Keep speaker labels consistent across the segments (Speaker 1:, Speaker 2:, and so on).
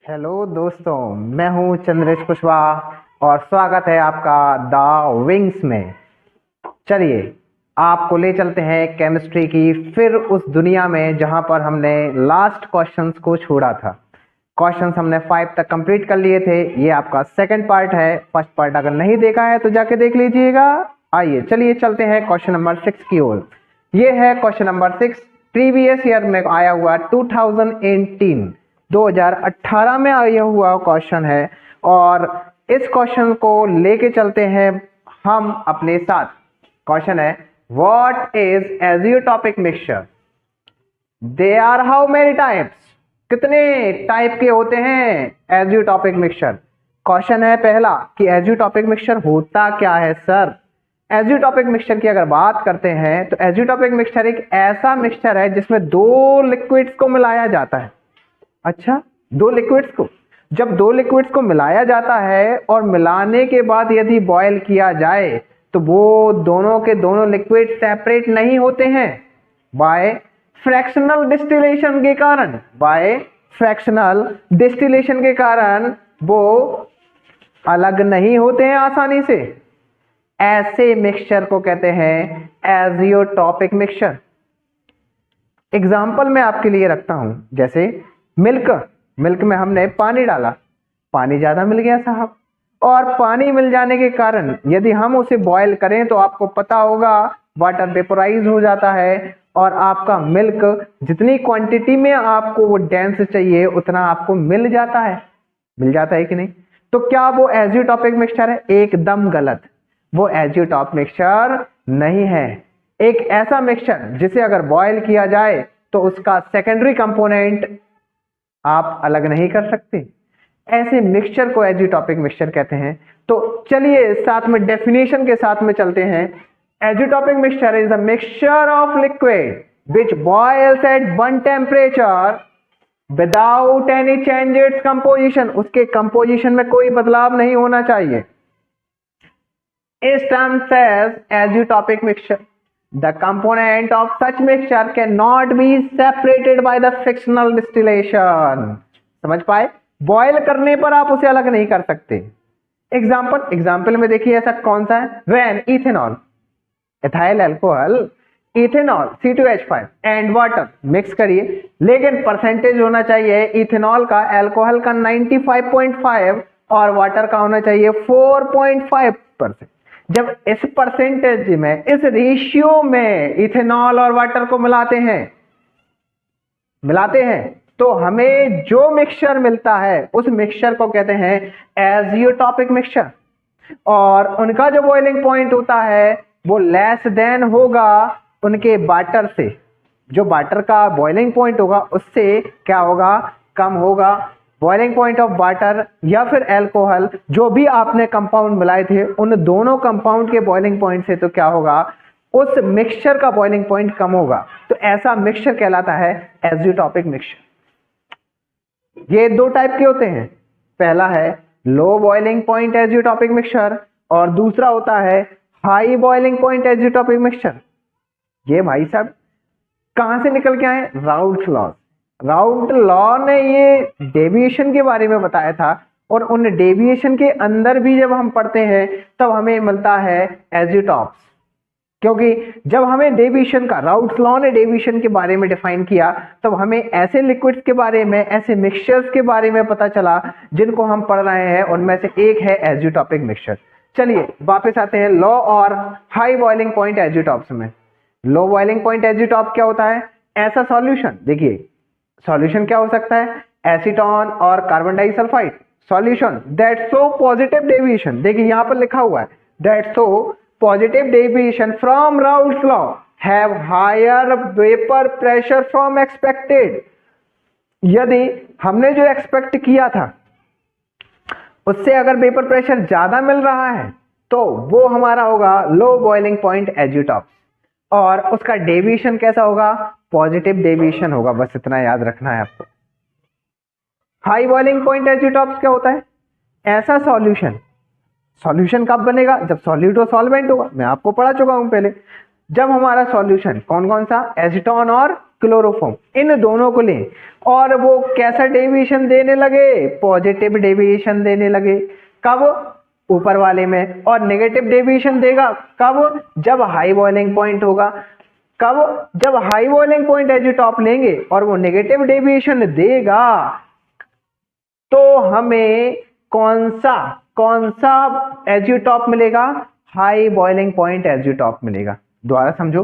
Speaker 1: Hello दोस्तों, मैं हूं चंद्रेश कुशवाहा और स्वागत है आपका द विंग्स में। चलिए आपको ले चलते हैं केमिस्ट्री की फिर उस दुनिया में जहां पर हमने लास्ट क्वेश्चंस को छोड़ा था। क्वेश्चंस हमने 5 तक कंप्लीट कर लिए थे। ये आपका सेकंड पार्ट है। फर्स्ट पार्ट अगर नहीं देखा है तो जाके देख लीजिएगा। आइए चलिए चलते हैं क्वेश्चन नंबर 6 की ओर। ये है क्वेश्चन नंबर 6। प्रीवियस ईयर में आया हुआ 2018 में आया हुआ क्वेश्चन है और इस क्वेश्चन को लेके चलते हैं हम अपने साथ। क्वेश्चन है what is azeotropic mixture. They are how many types. कितने टाइप के होते हैं एजियोटॉपिक मिक्सचर। क्वेश्चन है पहला कि एजियोटॉपिक मिक्सचर होता क्या है सर। एजियोटॉपिक मिक्सचर की अगर बात करते हैं तो एजियोटॉपिक मिक्सचर एक ऐसा मिक्सचर है जिसमें दो लिक्विड्स को मिलाया जाता है। अच्छा, दो लिक्विड्स को, जब दो लिक्विड्स को मिलाया जाता है और मिलाने के बाद यदि बॉयल किया जाए तो वो दोनों के दोनों लिक्विड सेपरेट नहीं होते हैं बाय फ्रैक्शनल डिस्टिलेशन के कारण। बाय फ्रैक्शनल डिस्टिलेशन के कारण वो अलग नहीं होते हैं आसानी से। ऐसे मिक्सचर को कहते हैं एजियोटॉपिक मिक्सचर। एग्जाम्पल मैं आपके लिए रखता हूं, जैसे मिल्क में हमने पानी डाला, पानी ज्यादा मिल गया साहब, और पानी मिल जाने के कारण यदि हम उसे बॉयल करें तो आपको पता होगा वाटर वेपोराइज हो जाता है और आपका मिल्क जितनी क्वांटिटी में आपको वो डेंस चाहिए उतना आपको मिल जाता है कि नहीं। तो क्या वो एजियोटॉपिक मिक्सचर है? एकदम गलत, वो एजियोटॉपिक मिक्सचर नहीं है। एक ऐसा मिक्सचर जिसे अगर बॉयल किया जाए तो उसका सेकेंडरी कंपोनेंट आप अलग नहीं कर सकते। ऐसे मिक्सचर को एजियोटॉपिक मिक्सचर कहते हैं। तो चलिए साथ में डेफिनेशन के साथ में चलते हैं। Azeotropic mixture is the mixture of liquid which boils at one temperature without any change its composition. उसके कंपोजिशन में कोई बदलाव नहीं होना चाहिए। इस term says azeotropic mixture. The component of such mixture cannot be separated by the frictional distillation. समझ पाए? बॉयल करने पर आप उसे अलग नहीं कर सकते। एग्जाम्पल में देखिए ऐसा कौन सा है। When ethanol, ethyl alcohol, ethanol C2H5 and water mix करिए, लेकिन परसेंटेज होना चाहिए इथेनॉल का अल्कोहल का 95.5 और वाटर का होना चाहिए 4.5%। जब इस परसेंटेज में, इस रेशियो में इथेनॉल और वाटर को मिलाते हैं तो हमें जो मिक्सचर मिलता है उस मिक्सचर को कहते हैं एजियोटॉपिक मिक्सचर। और उनका जो बॉइलिंग पॉइंट होता है वो लेस देन होगा उनके वाटर से। जो वाटर का बॉइलिंग पॉइंट होगा उससे क्या होगा? कम होगा। बॉइलिंग पॉइंट ऑफ वाटर या फिर अल्कोहल, जो भी आपने कंपाउंड मिलाए थे उन दोनों कंपाउंड के बॉइलिंग पॉइंट से तो क्या होगा? उस मिक्सचर का बॉइलिंग पॉइंट कम होगा। तो ऐसा मिक्सचर कहलाता है एजियोटॉपिक मिक्सचर। ये दो टाइप के होते हैं। पहला है लो बॉइलिंग पॉइंट एजियोटॉपिक मिक्सचर और दूसरा होता है हाई बॉइलिंग पॉइंट एजियोटॉपिक मिक्सचर। ये भाई साहब कहां से निकल के आए? राउल्ट लॉ ने ये डेविएशन के बारे में बताया था और उन डेविएशन के अंदर भी जब हम पढ़ते हैं तब हमें मिलता है एजियोटॉप्स। क्योंकि जब हमें डेविएशन का, राउल्ट लॉ ने डेविएशन के बारे में डिफाइन किया तब हमें ऐसे लिक्विड्स के बारे में, ऐसे मिक्सचर्स के बारे में पता चला जिनको हम पढ़ रहे हैं। उनमें से एक है एजियोटॉपिक मिक्सचर। चलिए वापस आते हैं लो और हाई बॉइलिंग पॉइंट एजियोटॉप्स में। लो बॉइलिंग पॉइंट एजियोटॉप क्या होता है? ऐसा सॉल्यूशन, देखिए सॉल्यूशन क्या हो सकता है? एसीटोन और carbon disulphide solution that show positive deviation. देखिए यहां पर लिखा हुआ है that show positive deviation from Raoult law have higher vapour pressure from expected. यदि हमने जो एक्सपेक्ट किया था उससे अगर वेपर प्रेशर ज्यादा मिल रहा है तो वो हमारा होगा लो बॉइलिंग पॉइंट एजियोटॉप्स। और उसका डेविएशन कैसा होगा? पॉजिटिव डेविएशन होगा। बस इतना याद रखना है आपको। हाई बॉइलिंग पॉइंट एजियोटॉप्स क्या होता है? ऐसा सॉल्यूशन कब बनेगा? जब सॉल्यूट और सॉल्वेंट होगा। मैं आपको पढ़ा चुका हूं पहले। जब हमारा सॉल्यूशन कौन कौन सा, एसीटोन और क्लोरोफॉर्म, इन दोनों को लें और वो कैसा डेविएशन देने लगे, पॉजिटिव डेविएशन देने लगे, कब, ऊपर वाले में, और नेगेटिव डेविएशन देगा कब, जब हाई बॉइलिंग पॉइंट होगा। कब, जब हाई बॉइलिंग पॉइंट एजिटॉप लेंगे और वो नेगेटिव डेविएशन देगा तो हमें कौन सा एजिटॉप मिलेगा, हाई बॉइलिंग पॉइंट एजिटॉप मिलेगा। दोबारा समझो,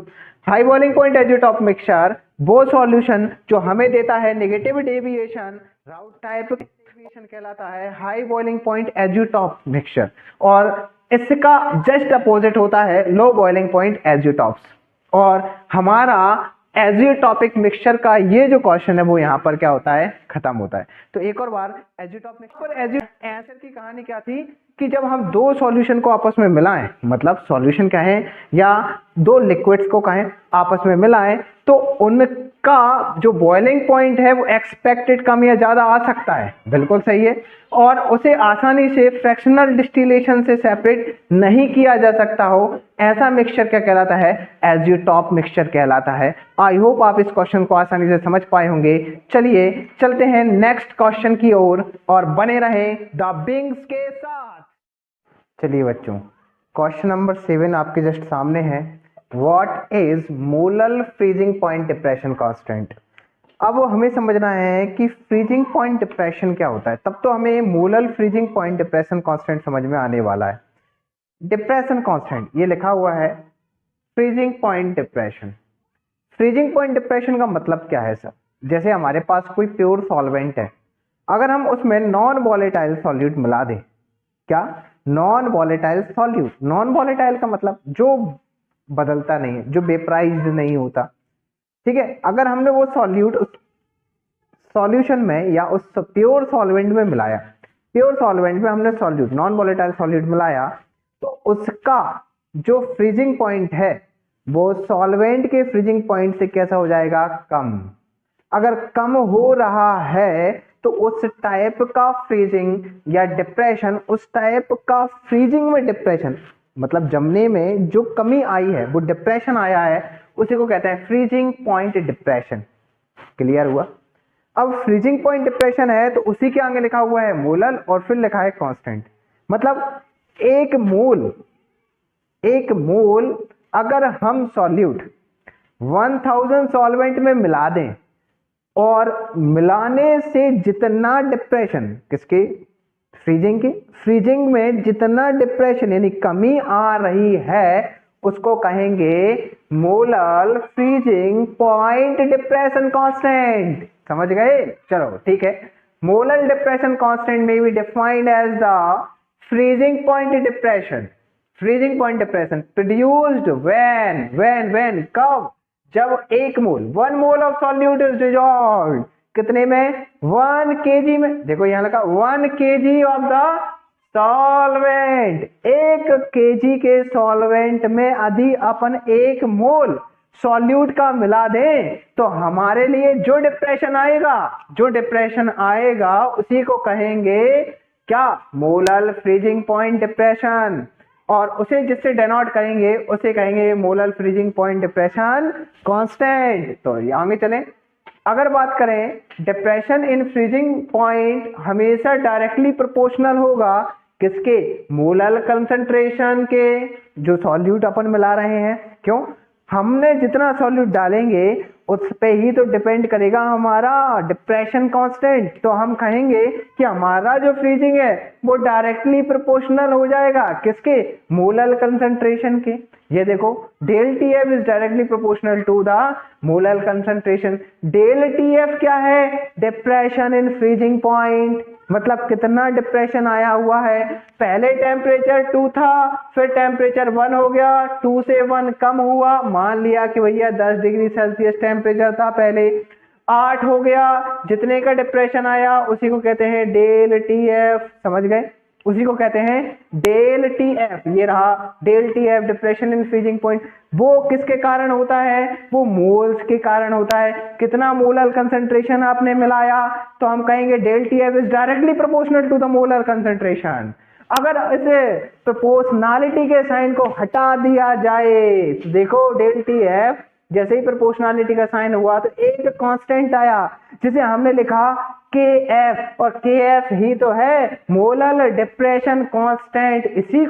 Speaker 1: हाई बॉइलिंग पॉइंट एजिटॉप मिक्सचर वो सॉल्यूशन जो हमें देता है नेगेटिव डेविएशन, राउट टाइप डेविएशन कहलाता है हाई बॉइलिंग पॉइंट एजिटॉप मिक्सचर, और इसका जस्ट अपोजिट होता है लो बॉइलिंग पॉइंट एजिटॉप्स। और हमारा एजियोटॉपिक मिक्सचर का ये जो क्वेश्चन है वो यहाँ पर क्या होता है, खत्म होता है। तो एक और बार एजियोटॉप मिक्सचर, एसिड की कहानी क्या थी कि जब हम दो सॉल्यूशन को आपस में मिलाएं, मतलब सॉल्यूशन कहें या दो लिक्विड्स को कहें आपस में मिलाएं, तो उनका जो बॉइलिंग पॉइंट है वो एक्सपेक्टेड कम या ज्यादा आ सकता है, बिल्कुल सही है, और उसे आसानी से फ्रैक्शनल डिस्टिलेशन से सेपरेट नहीं किया जा सकता हो, ऐसा मिक्सचर क्या कहलाता है, एजियोटॉप मिक्सचर कहलाता है। आई होप आप इस क्वेश्चन को आसानी से समझ पाए होंगे। चलिए चलते हैं नेक्स्ट क्वेश्चन की ओर और बने रहें द बिंग्स के साथ। चलिए बच्चों, क्वेश्चन नंबर 7 आपके जस्ट सामने है। What is molal freezing point depression constant. अब हमें समझना है कि फ्रीजिंग पॉइंट डिप्रेशन क्या होता है, तब तो हमें molal freezing point depression constant समझ में आने वाला है। डिप्रेशन कांस्टेंट ये लिखा हुआ है freezing point depression. Freezing point depression का मतलब क्या है सर, जैसे हमारे पास कोई प्योर सॉल्वेंट है, अगर हम उसमें नॉन वॉलेटाइल सॉल्यूट मिला दें, क्या, non volatile solute, non volatile का मतलब जो बदलता नहीं है, जो वेपराइज्ड नहीं होता, ठीक है, अगर हमने वो सॉल्यूट उस सॉल्यूशन में या उस प्योर सॉल्वेंट में मिलाया, प्योर सॉल्वेंट में हमने सॉल्यूट, नॉन वॉलेटाइल सॉल्यूट मिलाया, तो उसका जो फ्रीजिंग पॉइंट है वो सॉल्वेंट के फ्रीजिंग पॉइंट से कैसा हो जाएगा, कम। अगर कम हो रहा है तो उस टाइप का फ्रीजिंग या डिप्रेशन, उस टाइप का फ्रीजिंग में डिप्रेशन, मतलब जमने में जो कमी आई है वो डिप्रेशन आया है, उसी को कहते हैं फ्रीजिंग पॉइंट डिप्रेशन। क्लियर हुआ। अब फ्रीजिंग पॉइंट डिप्रेशन है तो उसी के आगे लिखा हुआ है मोलल और फिर लिखा है कांस्टेंट। मतलब एक मोल अगर हम सॉल्यूट 1000 सॉल्वेंट में मिला दें और मिलाने से जितना डिप्रेशन, किसके, फ्रीजिंग के, फ्रीजिंग में जितना डिप्रेशन यानी कमी आ रही है उसको कहेंगे molal freezing point depression constant. समझ गए, चलो ठीक है। मोलल डिप्रेशन कांस्टेंट में be defined as the freezing point depression. Freezing point depression produced when कब, जब एक mole 1 mole of solute is dissolved, कितने में, 1 kg में, देखो यहां लगा 1 kg of the solvent, 1 kg के सॉल्वेंट में यदि अपन 1 मोल सॉल्यूट का मिला दें तो हमारे लिए जो डिप्रेशन आएगा उसी को कहेंगे क्या, मोलल फ्रीजिंग पॉइंट डिप्रेशन, और उसे जिससे डेनोट करेंगे उसे कहेंगे molal freezing point depression constant. तो आगे चलें, अगर बात करें डिप्रेशन इन फ्रीजिंग पॉइंट हमेशा डायरेक्टली प्रोपोर्शनल होगा किसके, मोलल कंसंट्रेशन के, जो सॉल्यूट अपन मिला रहे हैं। क्यों, हमने जितना सॉल्यूट डालेंगे उस पे ही तो डिपेंड करेगा हमारा डिप्रेशन कांस्टेंट। तो हम कहेंगे कि हमारा जो फ्रीजिंग है वो डायरेक्टली प्रोपोर्शनल हो जाएगा किसके, मोलल कंसंट्रेशन के। ये देखो del T F is directly proportional to the molal concentration. Del T F क्या है, डिप्रेशन इन फ्रीजिंग पॉइंट, मतलब कितना डिप्रेशन आया हुआ है। पहले टेम्परेचर 2 था, फिर टेम्परेचर 1 हो गया, 2 से 1 कम हुआ, मान लिया कि भैया 10 डिग्री सेल्सियस टेम्परेचर था पहले, 8 हो गया, जितने का डिप्रेशन आया उसी को कहते हैं डेल टी एफ। समझ गए, उसी को कहते हैं डेल टी एफ। ये रहा del T F, depression in freezing point. वो किसके कारण होता है, वो मोल्स के कारण होता है। कितना मोलर कंसंट्रेशन आपने मिलाया तो हम कहेंगे del T F is directly proportional to the molar concentration. अगर इसे प्रोपोर्शनैलिटी के साइन को हटा दिया जाए तो देखो डेल टी एफ जैसे ही प्रोपोर्शनैलिटी का साइन हुआ तो एक कांस्टेंट आया जिसे हमने लिखा के एफ, और के एफ ही तो है मोलर डिप्रेशन कांस्टेंट। इसी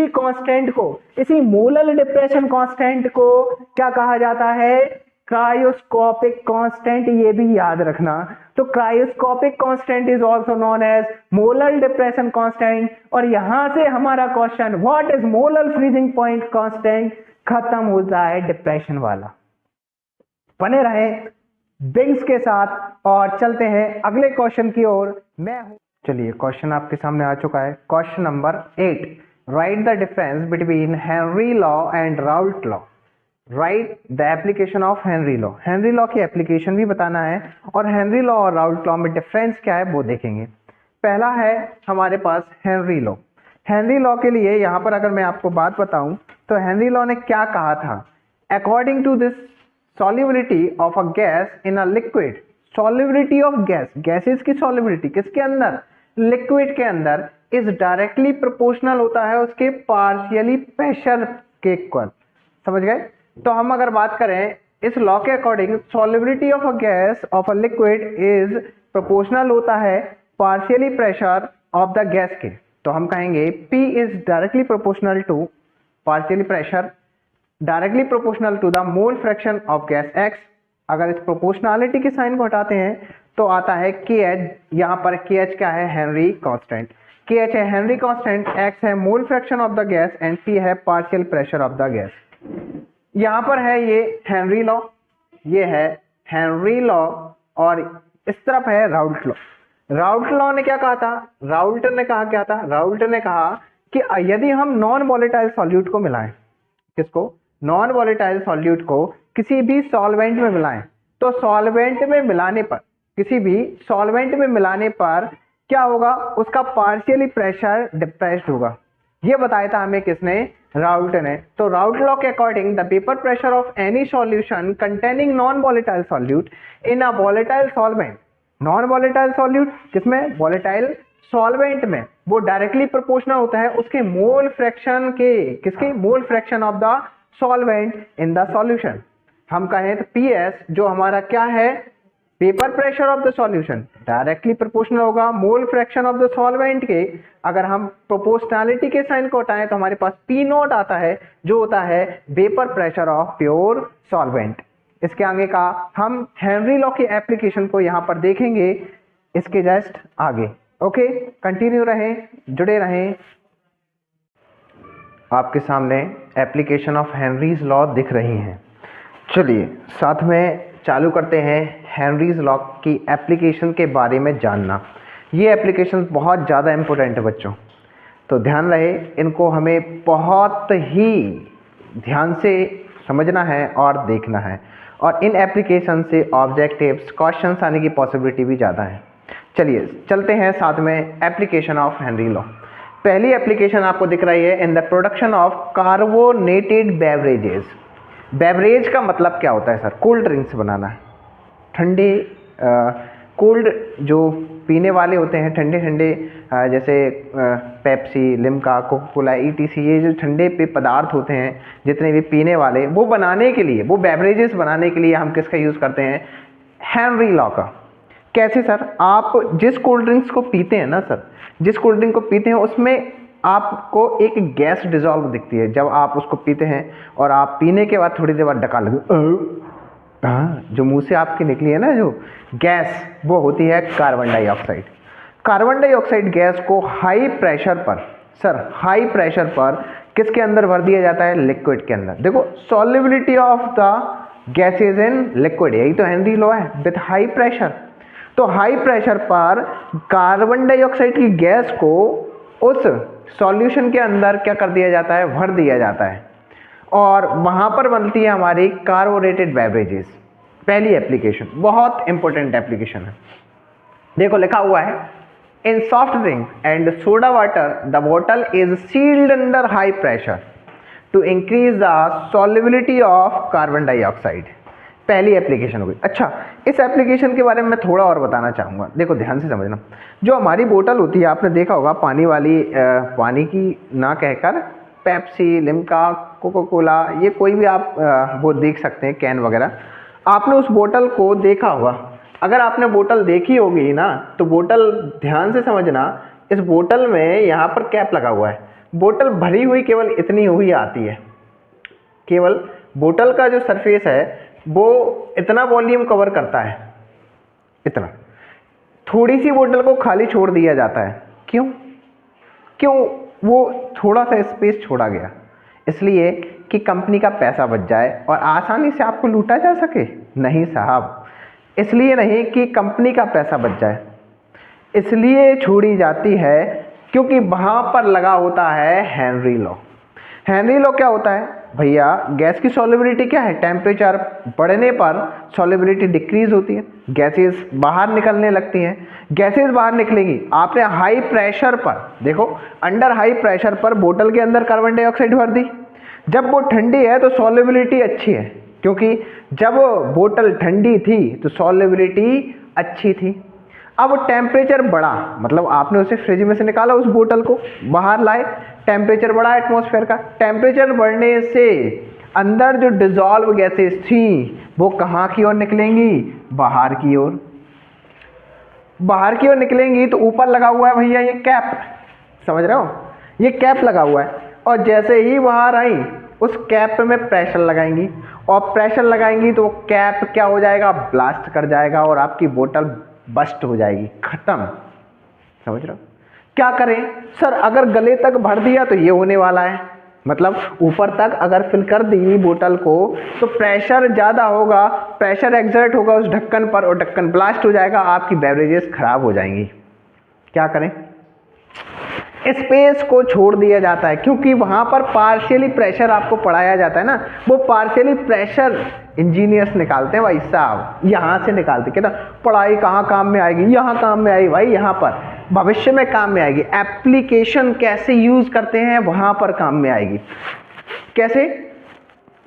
Speaker 1: कांस्टेंट को, इसी मोलर डिप्रेशन कांस्टेंट को क्या कहा जाता है? Cryoscopic constant. ये भी याद रखना। तो cryoscopic constant is also known as molar depression constant. और यहां से हमारा question what is molar freezing point constant खत्म होता है डिप्रेशन वाला। बने रहे बिग्स के साथ और चलते हैं अगले क्वेश्चन की ओर। मैं हूं, चलिए क्वेश्चन आपके सामने आ चुका है। Question number 8, right the difference between Henry law and Raoult law. Right the application of Henry law. Henry law की एप्लीकेशन भी बताना है और हेनरी लॉ और राउल्ट लॉ में डिफरेंस क्या है वो देखेंगे। पहला है हमारे पास हेनरी लॉ। हेनरी लॉ के लिए यहाँ पर अगर मैं आपको बात बताऊं तो हेनरी लॉ ने क्या कहा था? According to this solubility of a gas in a liquid, solubility of gas, gases की सॉल्युबिलिटी किसके अंदर? लिक्विड के अंदर, इज डायरेक्टली प्रोपोर्शनल होता है उसके पार्शियली प्रेशर के इक्वल। समझ गए? तो हम अगर बात करें इस लॉ के according solubility of a gas of a liquid is proportional होता है partially pressure of the gas के। तो हम कहेंगे P is directly proportional to partially pressure directly proportional to the mole fraction of gas X। अगर इस proportionality के sign को हटाते हैं तो आता है KH। यहाँ पर KH क्या है? Henry constant. KH है हेनरी कांस्टेंट, X है मोल fraction of the gas and P है partial pressure of the gas. यहाँ पर है ये हेनरी लॉ, ये है हेनरी लॉ और इस तरफ है राउल्ट लॉ। राउल्ट लॉ ने क्या कहा था? राउल्ट ने कहा क्या था? राउल्ट ने कहा कि यदि हम नॉन वॉलेटाइल सॉल्यूट को मिलाएं, किसको? नॉन वॉलेटाइल सॉल्यूट को किसी भी सॉल्वेंट में मिलाएं तो सॉल्वेंट में मिलाने पर, किसी भी सॉल्वेंट में मिलाने पर क्या होगा? उसका पार्शियली प्रेशर डिप्रेस्ड होगा। ये बताया था हमें किसने? राउल्ट ने। तो राउल्ट लॉ के according the vapour pressure of any solution containing non volatile solute in a volatile solvent, non volatile solute किसमें? वॉलेटाइल सॉल्वेंट में, वो डायरेक्टली प्रोपोर्शनल होता है उसके मोल फ्रैक्शन के, किसके? Mole fraction of the solvent in the solution. हम कहें तो PS जो हमारा क्या है? Vapour pressure of the solution directly proportional होगा mole fraction of the solvent के। अगर हम प्रोपोर्शनैलिटी के साइन को हटाएं तो हमारे पास P0 आता है जो होता है vapour pressure of pure solvent. इसके आगे का हम हेनरी लॉ की एप्लीकेशन को यहाँ पर देखेंगे इसके जस्ट आगे। ओके, कंटिन्यू रहें, जुड़े रहें। आपके सामने एप्लीकेशन ऑफ हेनरीज लॉ दिख रही हैं। चलिए साथ में चालू करते हैं हेनरीज लॉ की एप्लीकेशन के बारे में जानना। ये एप्लीकेशन बहुत ज़्यादा इम्पोर्टेंट है बच्चों, तो ध्यान रहे, इनको हमें बहुत ही ध्यान से समझना है और देखना है। और इन एप्लीकेशन से ऑब्जेक्टिव्स क्वेश्चंस आने की पॉसिबिलिटी भी ज़्यादा है। चलिए चलते हैं साथ में एप्लीकेशन ऑफ हेनरी लॉ। पहली एप्लीकेशन आपको दिख रही है in the production of carbonated beverages. Beverage का मतलब क्या होता है सर? कोल्ड ड्रिंक्स बनाना है, ठंडे कोल्ड जो पीने वाले होते हैं, ठंडे ठंडे जैसे Pepsi, Limca, Coca Cola, ETC, ये जो ठंडे पे पदार्थ होते हैं जितने भी पीने वाले, वो बनाने के लिए, वो बेवरेजेस बनाने के लिए हम किसका यूज़ करते हैं? हेनरी लॉ का। कैसे सर? आप जिस कोल्ड ड्रिंक्स को पीते हैं ना सर, जिस कोल्ड ड्रिंक को पीते हैं उसमें आपको एक गैस डिजॉल्व दिखती है जब आप उसको पीते हैं, और आप पीने के बाद थोड़ी देर बाद डका लगे, जो मुंह से आपकी निकली है ना जो गैस, वो होती है carbon dioxide. Carbon dioxide gas को हाई प्रेशर पर, सर हाई प्रेशर पर किसके अंदर भर दिया जाता है? लिक्विड के अंदर। देखो solubility of the gases in liquid, यही तो हेनरी लॉ है, विथ हाई प्रेशर। तो हाई प्रेशर पर कार्बन डाइऑक्साइड की गैस को उस सॉल्यूशन के अंदर क्या कर दिया जाता है? भर दिया जाता है, और वहां पर बनती है हमारी कार्बोनेटेड बेवरेजेस। पहली एप्लीकेशन बहुत इंपॉर्टेंट एप्लीकेशन है। देखो लिखा हुआ है in soft drink and soda water the bottle is sealed under high pressure to increase the solubility of carbon dioxide. पहली एप्लीकेशन हो गई। अच्छा, इस एप्लीकेशन के बारे में मैं थोड़ा और बताना चाहूँगा। देखो ध्यान से समझना, जो हमारी बोतल होती है, आपने देखा होगा पानी वाली, पानी की ना कहकर पेप्सी, लिम्का, कोका कोला, ये कोई भी आप वो देख सकते हैं, कैन वगैरह। आपने उस बोतल को देखा होगा। अगर आपने बोतल देखी होगी ना, तो बोतल ध्यान से समझना, इस बोतल में यहाँ पर कैप लगा हुआ है। बोतल भरी हुई केवल इतनी हुई आती है, केवल बोतल का जो सरफेस है वो इतना वॉल्यूम कवर करता है, इतना। थोड़ी सी बोतल को खाली छोड़ दिया जाता है। क्यों? वो थोड़ा सा स्पेस छोड़ा गया, इसलिए कि कंपनी का पैसा बच जाए और आसानी से आपको लूटा जा सके। नहीं साहब, इसलिए नहीं कि कंपनी का पैसा बच जाए, इसलिए छोड़ी जाती है क्योंकि वहाँ पर लगा होता है हेनरी लॉ। हेनरी लॉ क्या होता है भैया? गैस की सॉल्युबिलिटी क्या है? टेम्परेचर बढ़ने पर सॉल्युबिलिटी डिक्रीज होती है, गैसेस बाहर निकलने लगती हैं। गैसेस बाहर निकलेंगी, आपने हाई प्रेशर पर, देखो अंडर हाई प्रेशर पर बोतल के अंदर कार्बन डाइऑक्साइड भर दी। जब वो ठंडी है तो सॉल्युबिलिटी अच्छी है, क्योंकि जब बोतल ठंडी थी तो सॉल्युबिलिटी अच्छी थी। अब टेम्परेचर बढ़ा, मतलब आपने उसे फ्रिज में से निकाला, उस बोतल को बाहर लाए, टेम्परेचर बढ़ा एटमॉस्फेयर का। टेम्परेचर बढ़ने से अंदर जो डिजॉल्व गैसेस थी वो कहाँ की ओर निकलेंगी? बाहर की ओर। बाहर की ओर निकलेंगी तो ऊपर लगा हुआ है भैया ये कैप, समझ रहे हो? ये कैप लगा हुआ है, और जैसे ही बाहर आई उस कैप में प्रेशर लगाएंगी, और प्रेशर लगाएंगी तो वो कैप क्या हो जाएगा? ब्लास्ट कर जाएगा और आपकी बोतल बस्ट हो जाएगी, खत्म। समझ रहे हो? क्या करें सर? अगर गले तक भर दिया तो ये होने वाला है, मतलब ऊपर तक अगर फिल कर दी बोतल को तो प्रेशर ज़्यादा होगा, प्रेशर एक्सर्ट होगा उस ढक्कन पर और ढक्कन ब्लास्ट हो जाएगा, आपकी बेवरेजेस खराब हो जाएंगी। क्या करें? स्पेस को छोड़ दिया जाता है, क्योंकि वहाँ पर पार्शियली प्रेशर आपको पढ़ाया जाता है ना, वो पार्शियली प्रेशर इंजीनियर्स निकालते हैं भाई साहब, यहाँ से निकालते। कहता पढ़ाई कहाँ काम में आएगी? यहाँ काम में आएगी भाई, यहाँ पर भविष्य में काम में आएगी। एप्लीकेशन कैसे यूज़ करते हैं वहाँ पर काम में आएगी। कैसे?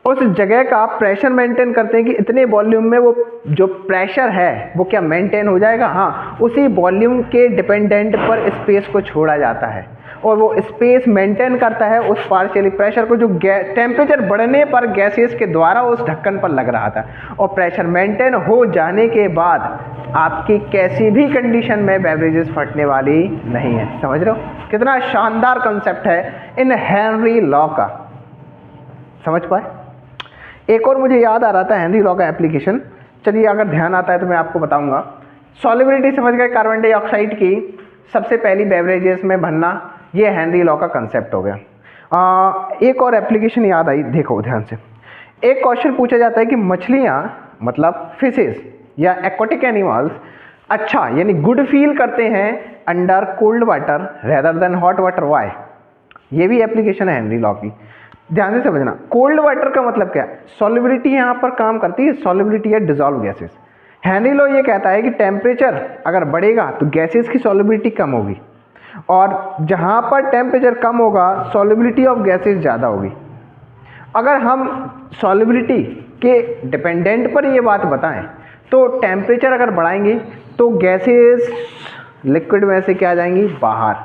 Speaker 1: उस जगह का प्रेशर मेंटेन करते हैं कि इतने वॉल्यूम में वो जो प्रेशर है वो क्या मेंटेन हो जाएगा। हाँ, उसी वॉल्यूम के डिपेंडेंट पर स्पेस को छोड़ा जाता है, और वो स्पेस मेंटेन करता है उस पार्शियली प्रेशर को जो टेम्परेचर बढ़ने पर गैसेस के द्वारा उस ढक्कन पर लग रहा था। और प्रेशर मेंटेन हो जाने के बाद आपकी कैसी भी कंडीशन में बेवरेजेस फटने वाली नहीं है। समझ रहे हो? कितना शानदार कंसेप्ट है इन हेनरी लॉ का, समझ पाए? एक और मुझे याद आ रहा था हेनरी लॉ का एप्लीकेशन, चलिए अगर ध्यान आता है तो मैं आपको बताऊंगा। सॉल्युबिलिटी समझ गए कार्बन डाइऑक्साइड की, सबसे पहली बेवरेजेस में भरना, ये हेनरी लॉ का कंसेप्ट हो गया। एक और एप्लीकेशन याद आई, देखो ध्यान से। एक क्वेश्चन पूछा जाता है कि मछलियाँ, मतलब फिशेस या एक्वाटिक एनिमल्स, अच्छा यानी गुड फील करते हैं under cold water rather than hot water, why? ये भी एप्लीकेशन है हेनरी लॉ की, ध्यान से समझना। कोल्ड वाटर का मतलब क्या है? सॉल्युबिलिटी यहाँ पर काम करती है, सॉल्युबिलिटी है डिजॉल्व गैसेस। हेनरी लॉ ये कहता है कि टेम्परेचर अगर बढ़ेगा तो गैसेस की सॉल्युबिलिटी कम होगी, और जहाँ पर टेम्परेचर कम होगा सॉल्युबिलिटी ऑफ गैसेस ज़्यादा होगी। अगर हम सॉल्युबिलिटी के डिपेंडेंट पर ये बात बताएं तो टेम्परेचर अगर बढ़ाएंगे तो गैसेस लिक्विड में से क्या जाएंगी? बाहर।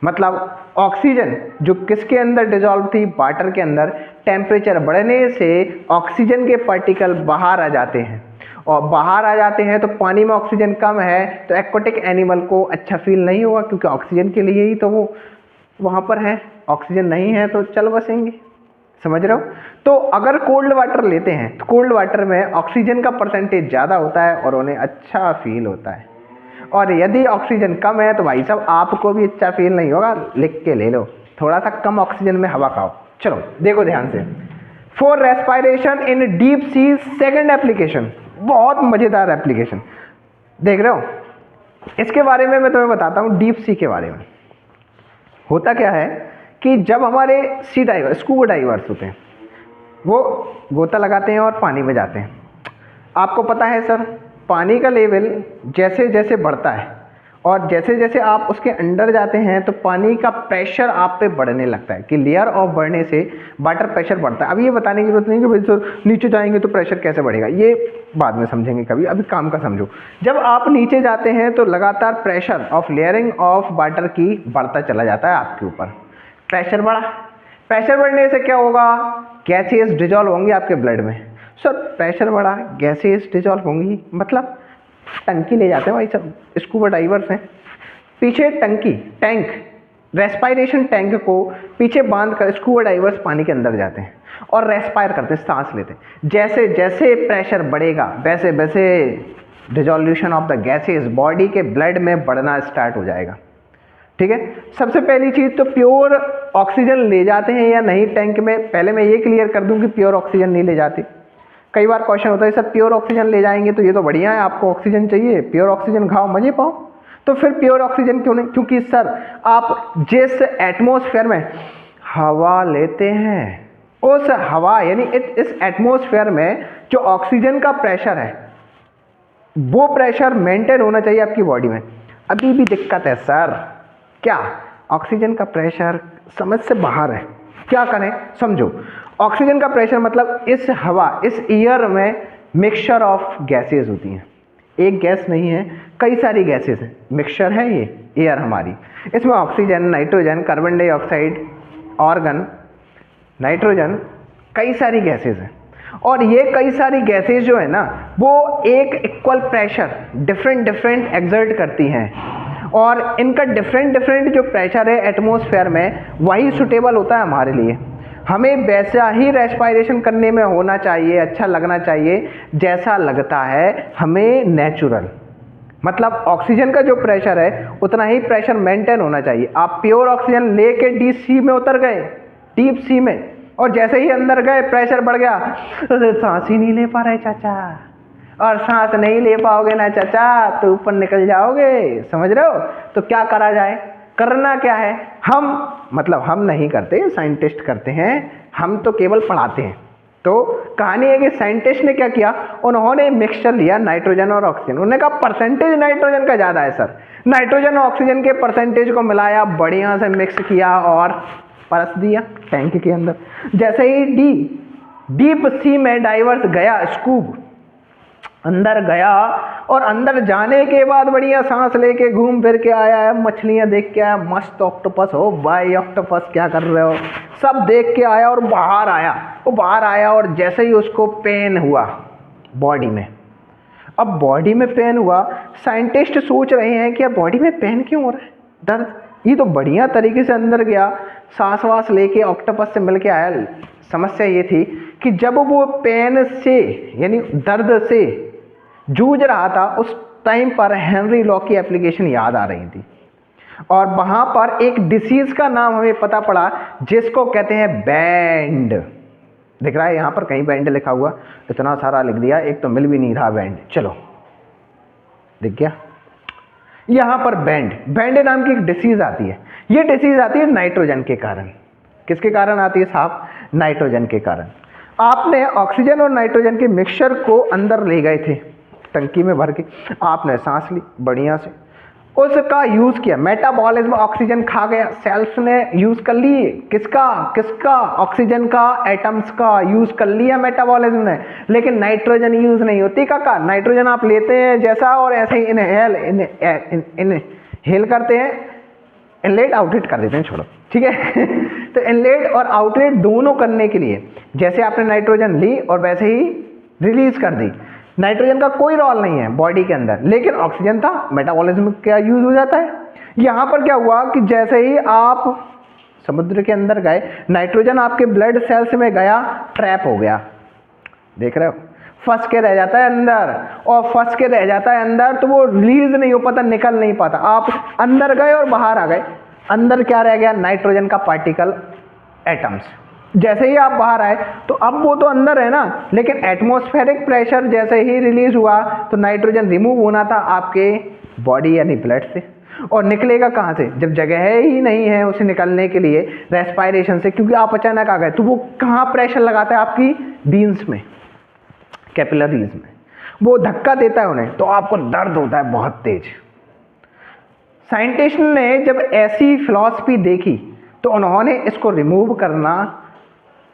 Speaker 1: मतलब ऑक्सीजन जो किसके अंदर डिजॉल्व थी? वाटर के अंदर। टेम्परेचर बढ़ने से ऑक्सीजन के पार्टिकल बाहर आ जाते हैं, और बाहर आ जाते हैं तो पानी में ऑक्सीजन कम है तो एक्वाटिक एनिमल को अच्छा फील नहीं होगा, क्योंकि ऑक्सीजन के लिए ही तो वो वहाँ पर है, ऑक्सीजन नहीं है तो चल बसेंगे। समझ रहे हो? तो अगर कोल्ड वाटर लेते हैं तो कोल्ड वाटर में ऑक्सीजन का परसेंटेज ज़्यादा होता है और उन्हें अच्छा फील होता है, और यदि ऑक्सीजन कम है तो भाई साहब आपको भी अच्छा फील नहीं होगा, लिख के ले लो, थोड़ा सा कम ऑक्सीजन में हवा खाओ। चलो देखो ध्यान से, for respiration in deep sea, second application, बहुत मज़ेदार एप्लीकेशन, देख रहे हो? इसके बारे में मैं तुम्हें बताता हूँ। डीप सी के बारे में होता क्या है कि जब हमारे सी डाइवर, स्कूबा डाइवर्स होते हैं, वो गोता लगाते हैं और पानी में जाते हैं। आपको पता है सर, पानी का लेवल जैसे जैसे बढ़ता है और जैसे जैसे आप उसके अंदर जाते हैं तो पानी का प्रेशर आप पे बढ़ने लगता है, कि लेयर ऑफ बढ़ने से वाटर प्रेशर बढ़ता है। अब ये बताने की जरूरत नहीं कि भाई सर नीचे जाएंगे तो प्रेशर कैसे बढ़ेगा, ये बाद में समझेंगे कभी, अभी काम का समझो। जब आप नीचे जाते हैं तो लगातार pressure of layering of water की बढ़ता चला जाता है आपके ऊपर। प्रेशर बढ़ा, प्रेशर बढ़ने से क्या होगा, गैसेस डिजॉल्व होंगी आपके ब्लड में। सर प्रेशर बढ़ा, गैसेस डिजॉल्व होंगी, मतलब टंकी ले जाते हैं भाई सब, स्कूबा डाइवर्स हैं, पीछे टंकी टैंक रेस्पायरेशन टैंक को पीछे बांध कर स्कूबा डाइवर्स पानी के अंदर जाते हैं और रेस्पायर करते हैं, सांस लेते हैं। जैसे जैसे प्रेशर बढ़ेगा वैसे वैसे dissolution of the gases body के ब्लड में बढ़ना स्टार्ट हो जाएगा। ठीक है, सबसे पहली चीज़ तो प्योर ऑक्सीजन ले जाते हैं या नहीं टैंक में, पहले मैं ये क्लियर कर दूं कि प्योर ऑक्सीजन नहीं ले जाते। कई बार क्वेश्चन होता है सर प्योर ऑक्सीजन ले जाएंगे तो ये तो बढ़िया है, आपको ऑक्सीजन चाहिए, प्योर ऑक्सीजन खाओ मजे पाओ, तो फिर प्योर ऑक्सीजन क्यों नहीं? क्योंकि सर आप जिस एटमॉस्फेयर में हवा लेते हैं उस हवा यानी इस एटमॉस्फेयर में जो ऑक्सीजन का प्रेशर है वो प्रेशर मेंटेन होना चाहिए आपकी बॉडी में। अभी भी दिक्कत है सर, क्या ऑक्सीजन का प्रेशर समझ से बाहर है, क्या करें समझो। ऑक्सीजन का प्रेशर मतलब इस हवा इस एयर में मिक्सचर ऑफ गैसेस होती हैं, एक गैस नहीं है कई सारी गैसेस हैं, मिक्सचर है ये एयर हमारी, इसमें oxygen nitrogen carbon dioxide organ nitrogen कई सारी गैसेस हैं। और ये कई सारी गैसेस जो है ना वो एक इक्वल प्रेशर डिफरेंट एक्सर्ट करती हैं और इनका डिफरेंट जो प्रेशर है एटमॉस्फेयर में वही सुटेबल होता है हमारे लिए। हमें वैसा ही रेस्पायरेशन करने में होना चाहिए, अच्छा लगना चाहिए जैसा लगता है हमें नेचुरल, मतलब ऑक्सीजन का जो प्रेशर है उतना ही प्रेशर मेंटेन होना चाहिए। आप प्योर ऑक्सीजन लेके डीप सी में उतर गए, डीप सी में, और जैसे ही अंदर गए प्रेशर बढ़ गया तो सांस ही नहीं ले पा रहे चाचा, और सांस नहीं ले पाओगे ना चाचा तो ऊपर निकल जाओगे, समझ रहे हो। तो क्या करा जाए, करना क्या है, हम नहीं करते, साइंटिस्ट करते हैं, हम तो केवल पढ़ाते हैं। तो कहानी है कि साइंटिस्ट ने क्या किया, उन्होंने मिक्सचर लिया नाइट्रोजन और ऑक्सीजन, उन्होंने कहा परसेंटेज नाइट्रोजन का ज़्यादा है सर, नाइट्रोजन और ऑक्सीजन के परसेंटेज को मिलाया, बढ़िया से मिक्स किया और परस दिया टैंक के अंदर। जैसे ही डीप सी में डाइवर्स गया, स्कूब अंदर गया और अंदर जाने के बाद बढ़िया सांस लेके घूम फिर के आया है, मछलियां देख के आया, मस्त ऑक्टोपस हो भाई, ऑक्टोपस क्या कर रहे हो, सब देख के आया और बाहर आया। वो बाहर आया और जैसे ही उसको पेन हुआ बॉडी में, अब बॉडी में पेन हुआ, साइंटिस्ट सोच रहे हैं कि अब बॉडी में पेन क्यों हो रहा है, दर्द, ये तो बढ़िया तरीके से अंदर गया, सांस वास लेके ऑक्टोपस से मिल के आया। समस्या ये थी कि जब वो पेन से यानी दर्द से जूझ रहा था उस टाइम पर हेनरी लॉ की एप्लीकेशन याद आ रही थी और वहाँ पर एक डिसीज का नाम हमें पता पड़ा जिसको कहते हैं बैंड। दिख रहा है यहाँ पर कहीं बैंड लिखा हुआ, इतना सारा लिख दिया, एक तो मिल भी नहीं रहा बैंड, चलो दिख गया यहाँ पर बैंड नाम की एक डिसीज आती है। ये डिसीज आती है नाइट्रोजन के कारण। किसके कारण आती है साहब, नाइट्रोजन के कारण। आपने ऑक्सीजन और नाइट्रोजन के मिक्सचर को अंदर ले गए थे टंकी में भर के, आपने सांस ली बढ़िया से, उसका यूज किया, मेटाबॉलिज्म, ऑक्सीजन खा गया, सेल्स ने यूज कर लिए, किसका ऑक्सीजन का, एटम्स का यूज कर लिया मेटाबॉलिज्म ने, लेकिन नाइट्रोजन यूज नहीं होती काका। नाइट्रोजन आप लेते हैं जैसा और ऐसे ही इनहेल करते हैं, इनलेट आउटलेट कर देते हैं, छोड़ो ठीक है तो इनलेट और आउटलेट दोनों करने के लिए जैसे आपने नाइट्रोजन ली और वैसे ही रिलीज कर दी। नाइट्रोजन का कोई रोल नहीं है बॉडी के अंदर, लेकिन ऑक्सीजन था, मेटाबॉलिज्म का यूज हो जाता है। यहाँ पर क्या हुआ कि जैसे ही आप समुद्र के अंदर गए, नाइट्रोजन आपके ब्लड सेल्स में गया, ट्रैप हो गया, देख रहे हो, फंस के रह जाता है अंदर, और फंस के रह जाता है अंदर तो वो रिलीज नहीं हो पाता, निकल नहीं पाता। आप अंदर गए और बाहर आ गए, अंदर क्या रह गया, नाइट्रोजन का पार्टिकल, एटम्स। जैसे ही आप बाहर आए तो अब वो तो अंदर है ना, लेकिन एटमॉस्फेरिक प्रेशर जैसे ही रिलीज हुआ तो नाइट्रोजन रिमूव होना था आपके बॉडी यानी ब्लड से, और निकलेगा कहाँ से, जब जगह ही नहीं है उसे निकलने के लिए, रेस्पायरेशन से, क्योंकि आप अचानक आ गए तो वो कहाँ प्रेशर लगाता है, आपकी बीन्स में, कैपिलरीज में, वो धक्का देता है उन्हें, तो आपको दर्द होता है बहुत तेज। साइंटिस्ट ने जब ऐसी फिलॉसफी देखी तो उन्होंने इसको रिमूव करना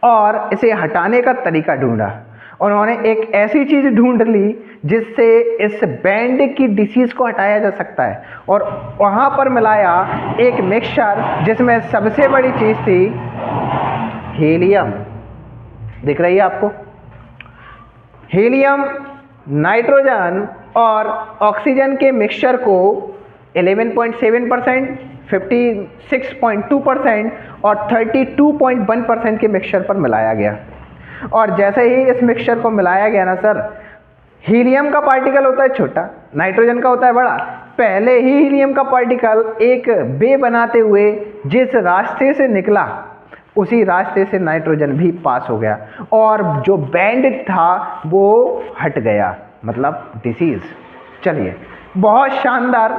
Speaker 1: और इसे हटाने का तरीका ढूंढा। उन्होंने एक ऐसी चीज़ ढूंढ ली जिससे इस बैंड की डिसीज़ को हटाया जा सकता है, और वहाँ पर मिलाया एक मिक्सचर जिसमें सबसे बड़ी चीज़ थी हीलियम। दिख रही है आपको? हीलियम, नाइट्रोजन और ऑक्सीजन के मिक्सचर को 11.7%, 56.2% और 32.1% के मिक्सचर पर मिलाया गया। और जैसे ही इस मिक्सचर को मिलाया गया ना सर, हीलियम का पार्टिकल होता है छोटा, नाइट्रोजन का होता है बड़ा। पहले ही हीलियम का पार्टिकल एक वे बनाते हुए जिस रास्ते से निकला उसी रास्ते से नाइट्रोजन भी पास हो गया और जो बैंड था वो हट गया, मतलब डिसीज। चलिए, बहुत शानदार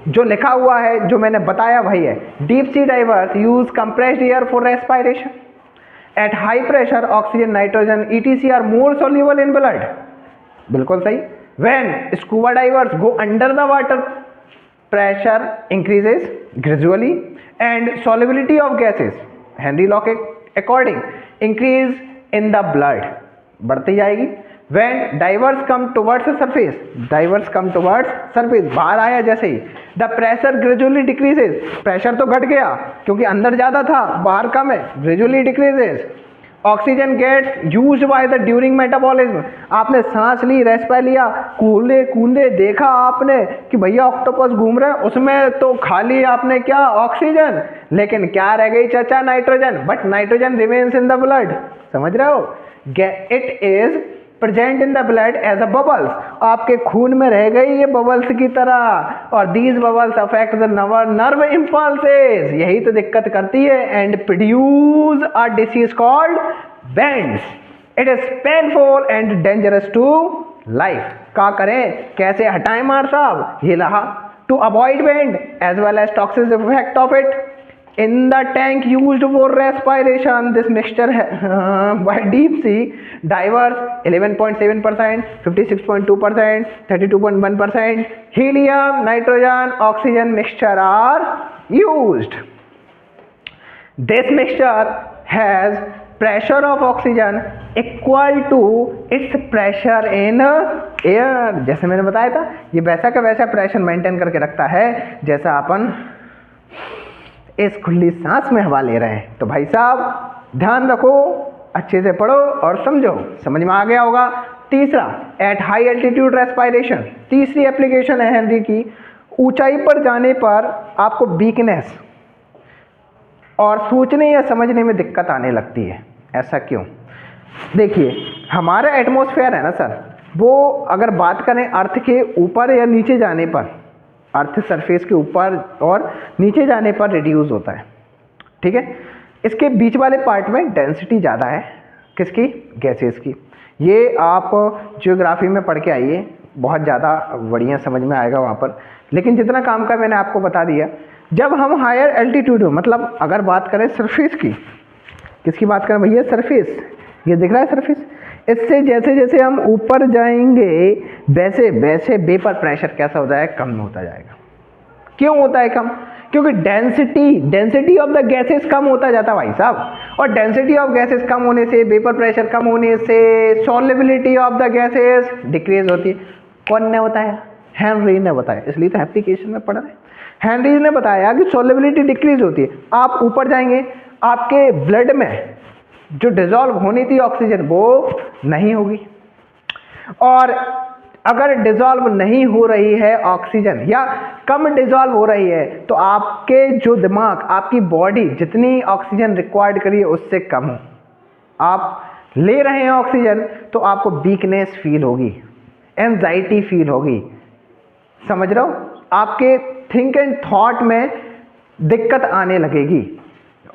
Speaker 1: जो लिखा हुआ है, जो मैंने बताया वही है। Deep sea divers use compressed air for respiration. At high pressure oxygen, nitrogen ETC are more soluble in blood। बिल्कुल सही। When scuba divers go under the water, pressure increases gradually and solubility of gases, Henry Locke according, increase in the blood, बढ़ती जाएगी। When divers come towards the surface, divers come towards surface, बाहर आया जैसे ही, the pressure gradually decreases, pressure तो घट गया क्योंकि अंदर ज़्यादा था, बाहर कम है, gradually decreases। Oxygen gets used by the during metabolism. आपने सांस ली, रेस्पायर लिया, कूदे कूदे देखा आपने कि भैया ऑक्टोपस घूम रहे हैं, उसमें तो खाली आपने क्या ऑक्सीजन, लेकिन क्या रह गई चाचा? Nitrogen. But nitrogen remains in the blood. समझ रहे हो? It is present in the blood as a bubbles. आपके खून में रह गई ये बबल्स की तरह, और these bubbles affect the nerve impulses. यही तो दिक्कत करती है, and produce a disease called bends. It is painful and dangerous to life. क्या करें, कैसे हटाएं मार साहब? ये रहा। To avoid bend as well as toxic effect of it in the tank used for respiration, this mixture by deep sea divers 11.7%, 56.2%, 32.1% helium, nitrogen, oxygen mixture are used. This mixture has pressure of oxygen equal to its pressure in air। जैसे मैंने बताया था, ये वैसा का वैसा pressure maintain करके रखता है जैसा अपन इस खुली सांस में हवा ले रहे हैं। तो भाई साहब ध्यान रखो, अच्छे से पढ़ो और समझो। समझ में आ गया होगा। तीसरा, एट हाई एल्टीट्यूड रेस्पिरेशन। तीसरी एप्लीकेशन है हेनरी की। ऊंचाई पर जाने पर आपको वीकनेस और सोचने या समझने में दिक्कत आने लगती है। ऐसा क्यों? देखिए, हमारा एटमॉस्फेयर है ना सर, वो अगर बात करें अर्थ के ऊपर या नीचे जाने पर, अर्थ सरफेस के ऊपर और नीचे जाने पर रिड्यूस होता है, ठीक है। इसके बीच वाले पार्ट में डेंसिटी ज़्यादा है। किसकी? गैसेस की। ये आप जियोग्राफी में पढ़ के आइए, बहुत ज़्यादा बढ़िया समझ में आएगा वहाँ पर। लेकिन जितना काम का मैंने आपको बता दिया। जब हम हायर एल्टीट्यूड हो, मतलब अगर बात करें सरफेस की, किसकी बात करें भैया? सरफेस। ये दिख रहा है सरफेस। इससे जैसे जैसे हम ऊपर जाएंगे वैसे वैसे वेपर प्रेशर कैसा होता है? कम होता जाएगा। क्यों होता है कम? क्योंकि डेंसिटी ऑफ द गैसेस कम होता जाता भाई साहब। और डेंसिटी ऑफ गैसेस कम होने से, वेपर प्रेशर कम होने से solubility of the gases decrease होती है। कौन ने बताया? हेनरी ने बताया। इसलिए तो एप्लीकेशन में पढ़ रहे हैं। हेनरी ने बताया कि सॉल्युबिलिटी डिक्रीज होती है। आप ऊपर जाएंगे, आपके ब्लड में जो डिजॉल्व होनी थी ऑक्सीजन वो नहीं होगी, और अगर डिजॉल्व नहीं हो रही है ऑक्सीजन या कम डिजॉल्व हो रही है तो आपके जो दिमाग, आपकी बॉडी जितनी ऑक्सीजन रिक्वायर्ड करी है उससे कम हो, आप ले रहे हैं ऑक्सीजन, तो आपको वीकनेस फील होगी, एंजाइटी फील होगी। समझ रहे हो? आपके थिंक एंड थॉट में दिक्कत आने लगेगी,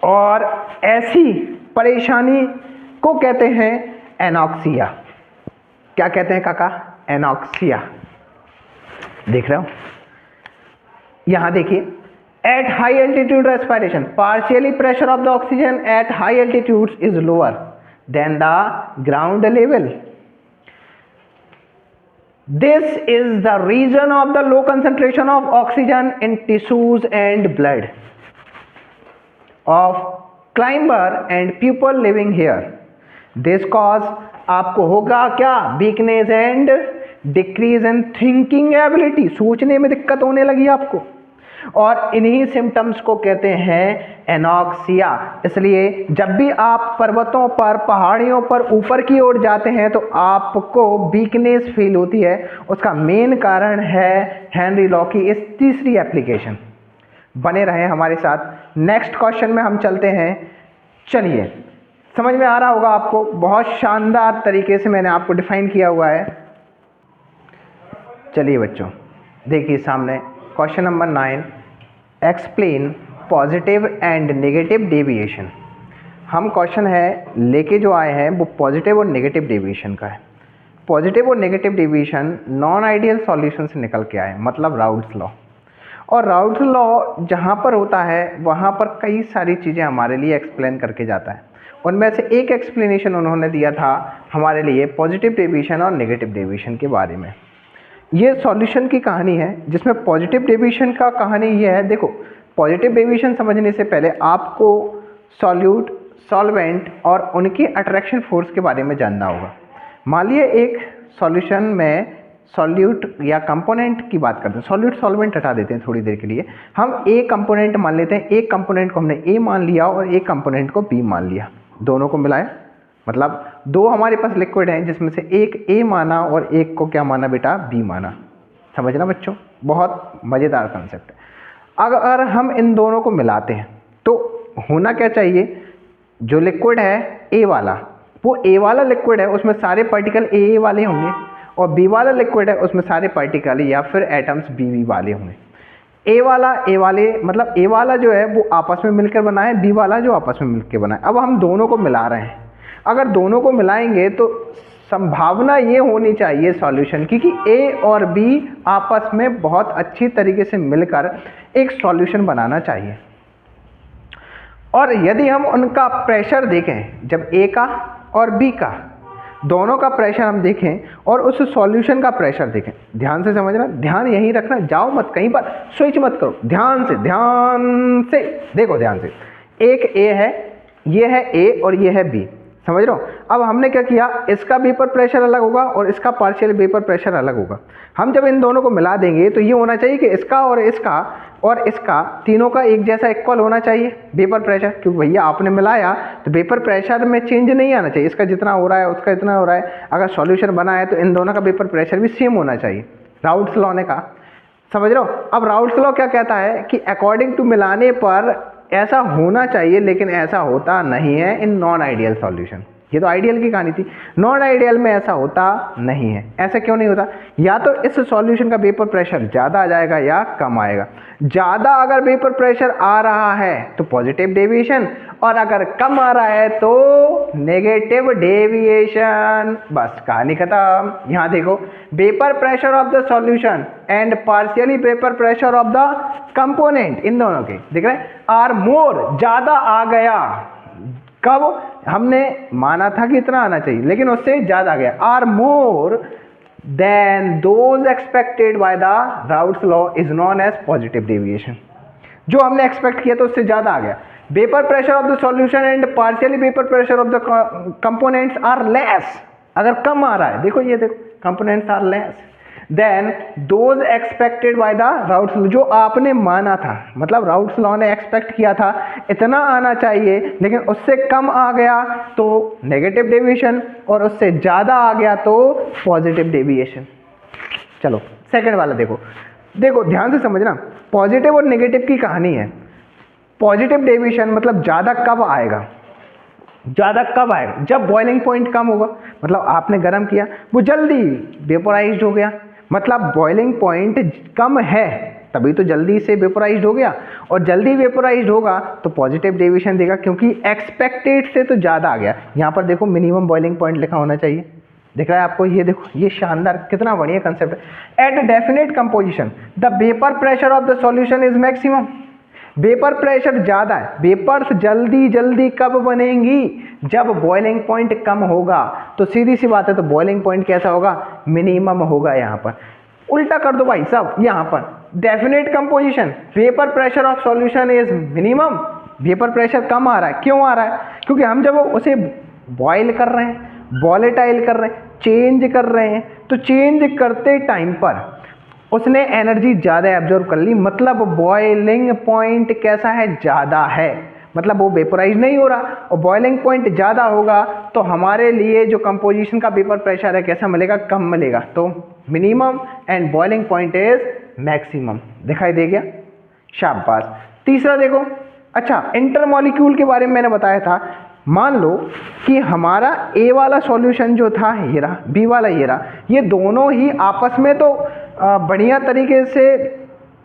Speaker 1: और ऐसी परेशानी को कहते हैं एनॉक्सिया। क्या कहते हैं काका? एनॉक्सिया। देख रहे हो? यहां देखिए, at high altitude respiration partially pressure of the oxygen at high altitude is lower than the ground level. This is the region of the low concentration of oxygen in tissues and blood of climber and people living here. This cause आपको होगा क्या, weakness and decrease in thinking ability, सोचने में दिक्कत होने लगी आपको, और इन्हीं सिम्टम्स को कहते हैं एनॉक्सिया। इसलिए जब भी आप पर्वतों पर, पहाड़ियों पर ऊपर की ओर जाते हैं तो आपको वीकनेस फील होती है, उसका मेन कारण है हेनरी लॉ की इस तीसरी एप्लीकेशन। बने रहें हमारे साथ। नेक्स्ट क्वेश्चन में हम चलते हैं। चलिए, समझ में आ रहा होगा आपको, बहुत शानदार तरीके से मैंने आपको डिफाइन किया हुआ है। चलिए बच्चों, देखिए सामने question number 9, explain positive and negative deviation. हम क्वेश्चन है लेके जो आए हैं वो पॉजिटिव और नेगेटिव डेविएशन का है। पॉजिटिव और negative deviation non ideal solution से निकल के आए, मतलब राउट्स लॉ। और राउट्स लॉ जहाँ पर होता है वहाँ पर कई सारी चीज़ें हमारे लिए एक्सप्लेन करके जाता है। उनमें से एक एक्सप्लेनेशन उन्होंने दिया था हमारे लिए पॉजिटिव डेविएशन और नेगेटिव डेविएशन के बारे में। ये सॉल्यूशन की कहानी है जिसमें पॉजिटिव डेविएशन का कहानी ये है। देखो, पॉजिटिव डेविएशन समझने से पहले आपको सॉल्यूट, सॉल्वेंट और उनकी अट्रैक्शन फोर्स के बारे में जानना होगा। मान लिया एक सॉल्यूशन में सॉल्यूट या कंपोनेंट की बात करते हैं, सॉल्यूट सॉल्वेंट हटा देते हैं थोड़ी देर के लिए, हम ए कंपोनेंट मान लेते हैं। एक कंपोनेंट को हमने ए मान लिया और एक कंपोनेंट को बी मान लिया, दोनों को मिलाएं, मतलब दो हमारे पास लिक्विड हैं जिसमें से एक ए माना और एक को क्या माना बेटा, बी माना। समझना बच्चों, बहुत मज़ेदार कंसेप्ट है। अगर हम इन दोनों को मिलाते हैं तो होना क्या चाहिए, जो लिक्विड है ए वाला, वो ए वाला लिक्विड है उसमें सारे पार्टिकल ए वाले होंगे, और बी वाला लिक्विड है उसमें सारे पार्टिकल या फिर एटम्स बी वाले होंगे। ए वाले मतलब ए वाला जो है वो आपस में मिलकर बना है, बी वाला जो आपस में मिलकर बना है। अब हम दोनों को मिला रहे हैं, अगर दोनों को मिलाएंगे तो संभावना ये होनी चाहिए सॉल्यूशन की कि ए और बी आपस में बहुत अच्छी तरीके से मिलकर एक सॉल्यूशन बनाना चाहिए। और यदि हम उनका प्रेशर देखें, जब ए का और बी का दोनों का प्रेशर हम देखें और उस सॉल्यूशन का प्रेशर देखें, ध्यान से समझना, ध्यान यहीं रखना, जाओ मत कहीं पर, स्विच मत करो, ध्यान से देखो, ध्यान से। एक ए है, ये है ए और ये है बी, समझ रहे हो। अब हमने क्या किया, इसका वेपर प्रेशर अलग होगा और इसका पार्शियल वेपर प्रेशर अलग होगा। हम जब इन दोनों को मिला देंगे तो ये होना चाहिए कि इसका और इसका तीनों का एक जैसा इक्वल होना चाहिए वेपर प्रेशर, क्योंकि भैया आपने मिलाया तो वेपर प्रेशर में चेंज नहीं आना चाहिए, इसका जितना हो रहा है उसका इतना हो रहा है। अगर सॉल्यूशन बना है तो इन दोनों का वेपर प्रेशर भी सेम होना चाहिए, राउट्स लॉ ने कहा, समझ रहे हो। अब राउट्स लॉ क्या कहता है कि अकॉर्डिंग टू मिलाने पर ऐसा होना चाहिए, लेकिन ऐसा होता नहीं है इन नॉन आइडियल सॉल्यूशन। ये तो आइडियल की कहानी थी, नॉन आइडियल में ऐसा होता नहीं है। ऐसा क्यों नहीं होता, या तो इस सॉल्यूशन का वेपर प्रेशर ज़्यादा आ जाएगा या कम आएगा। ज़्यादा अगर वेपर प्रेशर आ रहा है तो पॉजिटिव डेविएशन, और अगर कम आ रहा है तो नेगेटिव डेविएशन। बस कहानी खत्म। यहाँ देखो, vapour pressure of the solution and partially vapour pressure of the component, इन दोनों के दिख रहे हैं, आर मोर, ज़्यादा आ गया। कब हमने माना था कि इतना आना चाहिए, लेकिन उससे ज़्यादा आ गया, are more than those expected by the Raoult's law is known as positive deviation. जो हमने एक्सपेक्ट किया तो उससे ज़्यादा आ गया। Vapour pressure of the solution and partially vapour pressure of the components are less, अगर कम आ रहा है, देखो ये देखो, components are less than those expected by the Raoult's law, जो आपने माना था, मतलब राउट्स लॉ ने एक्सपेक्ट किया था इतना आना चाहिए, लेकिन उससे कम आ गया तो नेगेटिव डेविएशन, और उससे ज़्यादा आ गया तो पॉजिटिव डेविएशन। चलो सेकंड वाला देखो, ध्यान से समझना, पॉजिटिव और नेगेटिव की कहानी है। पॉजिटिव डेविएशन मतलब ज़्यादा कब आएगा, जब बॉइलिंग पॉइंट कम होगा, मतलब आपने गर्म किया वो जल्दी वेपोराइज्ड हो गया, मतलब बॉइलिंग पॉइंट कम है तभी तो जल्दी से वेपोराइज्ड हो गया, और जल्दी वेपोराइज्ड होगा तो पॉजिटिव डेविएशन देगा, क्योंकि एक्सपेक्टेड से तो ज़्यादा आ गया। यहाँ पर देखो मिनिमम बॉइलिंग पॉइंट लिखा होना चाहिए, दिख रहा है आपको, ये देखो, ये शानदार, कितना बढ़िया कंसेप्ट है। At definite composition the vapour pressure of the solution is maximum, vapour pressure ज़्यादा है, वेपर्स जल्दी जल्दी कब बनेंगी, जब बॉइलिंग पॉइंट कम होगा। तो सीधी सी बात है, तो बॉइलिंग पॉइंट कैसा होगा, मिनिमम होगा। यहाँ पर उल्टा कर दो भाई साहब, यहाँ पर definite composition, vapour pressure of solution is minimum, vapour pressure कम आ रहा है। क्यों आ रहा है, क्योंकि हम जब उसे बॉयल कर रहे हैं, वॉलेटाइल कर रहे हैं, चेंज कर रहे हैं, तो चेंज करते टाइम पर उसने एनर्जी ज़्यादा एब्जॉर्ब कर ली, मतलब बॉइलिंग पॉइंट कैसा है, ज़्यादा है, मतलब वो वेपोराइज नहीं हो रहा। और बॉइलिंग पॉइंट ज़्यादा होगा तो हमारे लिए जो कंपोजिशन का वेपर प्रेशर है कैसा मिलेगा, कम मिलेगा। तो minimum and boiling point is maximum. दिखाई दे गया, शाबाश। तीसरा देखो, अच्छा इंटरमॉलिक्यूल के बारे में मैंने बताया था। मान लो कि हमारा ए वाला सॉल्यूशन जो था ये रहा, बी वाला ये रहा, ये दोनों ही आपस में तो बढ़िया तरीके से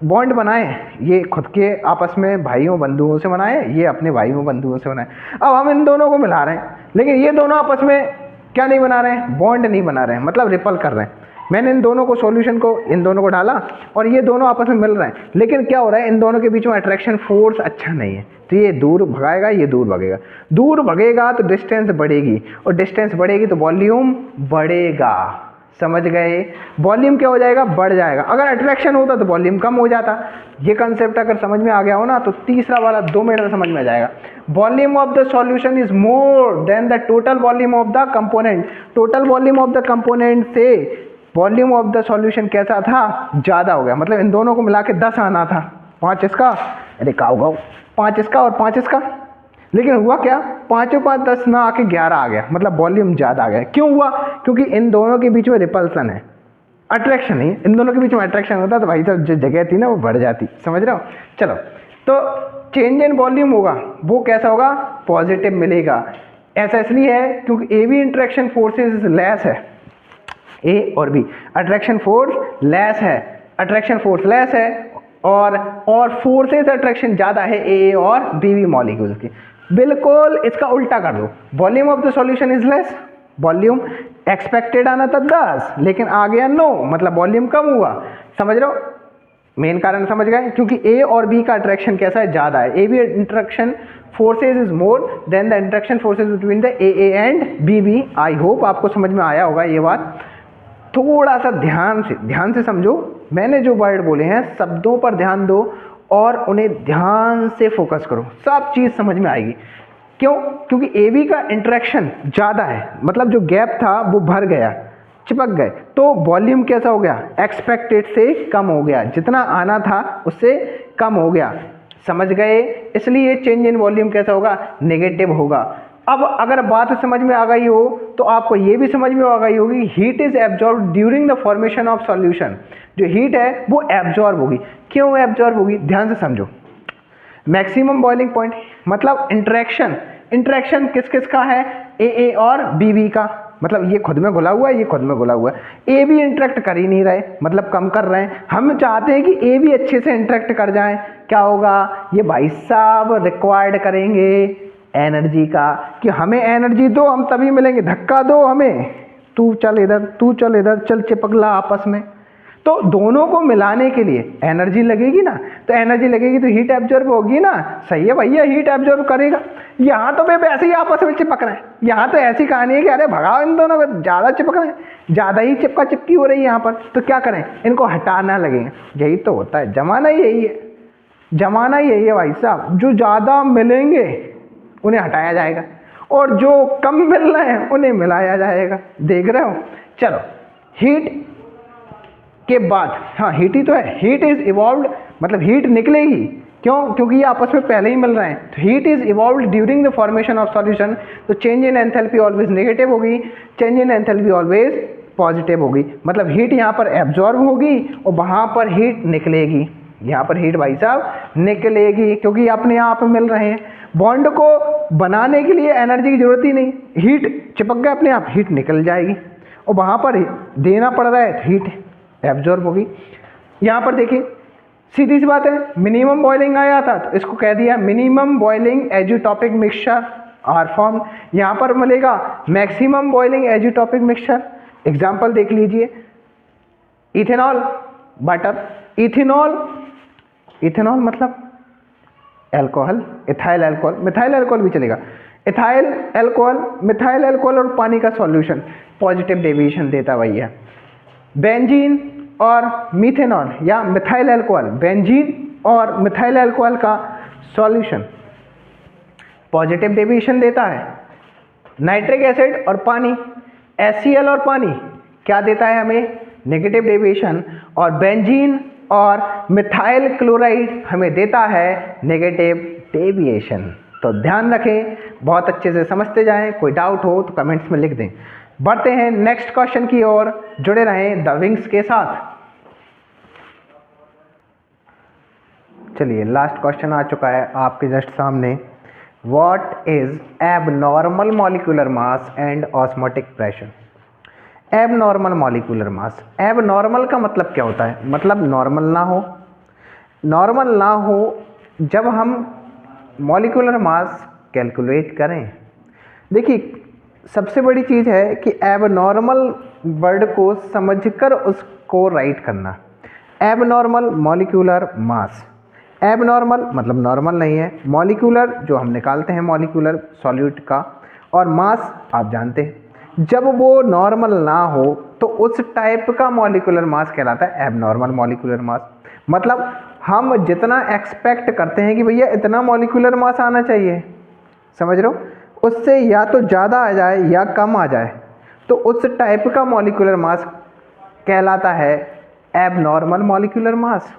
Speaker 1: बॉन्ड बनाए, ये खुद के आपस में भाइयों बंधुओं से बनाए, ये अपने भाइयों बंधुओं से बनाए। अब हम इन दोनों को मिला रहे हैं, लेकिन ये दोनों आपस में क्या नहीं बना रहे हैं, बॉन्ड नहीं बना रहे हैं, मतलब रिपल कर रहे हैं। मैंने इन दोनों को सॉल्यूशन को इन दोनों को डाला और ये दोनों आपस में मिल रहे हैं, लेकिन क्या हो रहा है, इन दोनों के बीच में अट्रैक्शन फोर्स अच्छा नहीं है, तो ये दूर भगाएगा, ये दूर भगेगा, दूर भगेगा तो डिस्टेंस बढ़ेगी, और डिस्टेंस बढ़ेगी तो वॉल्यूम बढ़ेगा। समझ गए, वॉल्यूम क्या हो जाएगा, बढ़ जाएगा। अगर अट्रैक्शन होता तो वॉल्यूम कम हो जाता। ये कंसेप्ट अगर समझ में आ गया हो ना, तो तीसरा वाला 2 मिनट में समझ में आ जाएगा। Volume of the solution is more than the total volume of the component. Total volume of the component से वॉल्यूम ऑफ द सॉल्यूशन कैसा था, ज़्यादा हो गया। मतलब इन दोनों को मिला के 10 आना था, 5 इसका, अरे काऊ गाऊ, 5 इसका और 5 इसका, लेकिन हुआ क्या, 5 और 5 10 ना आके 11 आ गया, मतलब वॉल्यूम ज़्यादा आ गया। क्यों हुआ, क्योंकि इन दोनों के बीच में रिपल्सन है, अट्रैक्शन नहीं। इन दोनों के बीच में अट्रैक्शन होता तो भाई साहब जो जगह थी ना वो बढ़ जाती। समझ रहे हो, चलो। तो चेंज इन वॉल्यूम होगा, वो कैसा होगा, पॉजिटिव मिलेगा। ऐसा इसलिए है क्योंकि A B interaction forces less है, ए और बी अट्रैक्शन फोर्स लेस है, अट्रैक्शन फोर्स लेस है, और फोर्सेस अट्रैक्शन ज़्यादा है ए और बी मॉलिक्यूल्स की। बिल्कुल इसका उल्टा कर दो, volume of the solution is less, volume expected आना था 10, लेकिन आ गया 9, मतलब वॉल्यूम कम हुआ। समझ रहे हो, मेन कारण समझ गए, क्योंकि ए और बी का अट्रैक्शन कैसा है, ज़्यादा है। A B interaction forces is more than the interaction forces between the A and B B. I hope आपको समझ में आया होगा ये बात। थोड़ा सा ध्यान से समझो, मैंने जो वर्ड बोले हैं शब्दों पर ध्यान दो और उन्हें ध्यान से फोकस करो, सब चीज़ समझ में आएगी। क्यों, क्योंकि ए बी का इंट्रैक्शन ज़्यादा है, मतलब जो गैप था वो भर गया, चिपक गए, तो वॉल्यूम कैसा हो गया, एक्सपेक्टेड से कम हो गया, जितना आना था उससे कम हो गया। समझ गए, इसलिए चेंज इन वॉल्यूम कैसा होगा, नेगेटिव होगा। अब अगर बात समझ में आ गई हो तो आपको ये भी समझ में आ गई होगी, heat is absorb during the formation of solution. जो हीट है वो एब्जॉर्ब होगी। क्यों एब्जॉर्ब होगी, ध्यान से समझो। मैक्सिमम बॉइलिंग पॉइंट मतलब इंट्रैक्शन किस किस का है, ए और बी का, मतलब ये खुद में घुला हुआ है, ये खुद में घुला हुआ है। ए भी इंटरेक्ट कर ही नहीं रहे, मतलब कम कर रहे हैं। हम चाहते हैं कि ए भी अच्छे से इंटरेक्ट कर जाए। क्या होगा, ये भाई साहब रिक्वायर्ड करेंगे एनर्जी का, कि हमें एनर्जी दो, हम तभी मिलेंगे, धक्का दो हमें, तू चल इधर, तू चल इधर, चल चिपकला आपस में। तो दोनों को मिलाने के लिए एनर्जी लगेगी ना, तो एनर्जी लगेगी तो हीट एब्जॉर्ब होगी ना। सही है भैया, हीट एब्जॉर्ब करेगा। यहाँ तो भाई ऐसे ही आपस में चिपक रहे हैं, यहाँ तो ऐसी कहानी है कि अरे भगाओ इन दोनों को, ज़्यादा चिपक रहे हैं, ज़्यादा ही चिपका चिपकी हो रही है यहाँ पर, तो क्या करें, इनको हटाना लगेंगे। यही तो होता है, जमाना ही यही है, जमाना यही है भाई साहब। जो ज़्यादा मिलेंगे उन्हें हटाया जाएगा और जो कम मिल रहे हैं उन्हें मिलाया जाएगा। देख रहे हो, चलो हीट के बाद, हाँ हीट ही तो है, हीट इज इवॉल्व्ड, मतलब हीट निकलेगी। क्यों, क्योंकि ये आपस में पहले ही मिल रहे हैं। तो heat is evolved during the formation of solution, तो change in enthalpy always negative होगी, change in enthalpy always positive होगी। मतलब हीट यहाँ पर एब्जॉर्ब होगी और वहाँ पर हीट निकलेगी। यहाँ पर हीट भाई साहब निकलेगी, क्योंकि अपने आप मिल रहे हैं। बॉन्ड को बनाने के लिए एनर्जी की जरूरत ही नहीं, हीट चिपक गया अपने आप, हीट निकल जाएगी। और वहाँ पर देना पड़ रहा है तो हीट एब्जॉर्ब होगी। यहाँ पर देखिए सीधी सी बात है, मिनिमम बॉइलिंग आया था तो इसको कह दिया minimum boiling azeotropic mixture are form. यहाँ पर मिलेगा maximum boiling azeotropic mixture. Example देख लीजिए, इथेनॉल, बटर, इथेनॉल, इथेनॉल मतलब alcohol, ethyl alcohol, methyl alcohol भी चलेगा। इथाइल अल्कोहल, मिथाइल अल्कोहल और पानी का सॉल्यूशन पॉजिटिव डेविएशन देता वही है। बेंजीन और मीथेनॉल या मिथाइल अल्कोहल, बेंजीन और मिथाइल अल्कोहल का सॉल्यूशन पॉजिटिव डेविएशन देता है। नाइट्रिक एसिड और पानी, HCl और पानी क्या देता है हमें? Negative deviation. और बेंजीन और मिथाइल क्लोराइड हमें देता है नेगेटिव डेविएशन। तो ध्यान रखें, बहुत अच्छे से समझते जाएं। कोई डाउट हो तो कमेंट्स में लिख दें। बढ़ते हैं नेक्स्ट क्वेश्चन की ओर, जुड़े रहें द विंग्स के साथ। चलिए लास्ट क्वेश्चन आ चुका है आपके जस्ट सामने। What is abnormal molecular mass and osmotic pressure? Abnormal molecular mass, abnormal का मतलब क्या होता है? मतलब नॉर्मल ना हो। नॉर्मल ना हो जब हम मॉलिक्यूलर मास कैलकुलेट करें। देखिए सबसे बड़ी चीज़ है कि एबनॉर्मल वर्ड को समझकर उसको राइट करना। एबनॉर्मल मॉलिक्यूलर मास, एबनॉर्मल मतलब नॉर्मल नहीं है, मॉलिक्यूलर जो हम निकालते हैं मॉलिक्यूलर सॉल्यूट का, और मास आप जानते हैं जब वो नॉर्मल ना हो तो उस टाइप का मॉलिक्यूलर मास कहलाता है एबनॉर्मल मॉलिक्यूलर मास। मतलब हम जितना एक्सपेक्ट करते हैं कि भैया इतना मॉलिक्यूलर मास आना चाहिए, समझ रहे हो, उससे या तो ज़्यादा आ जाए या कम आ जाए, तो उस टाइप का मॉलिक्यूलर मास कहलाता है एबनॉर्मल मॉलिक्यूलर मास।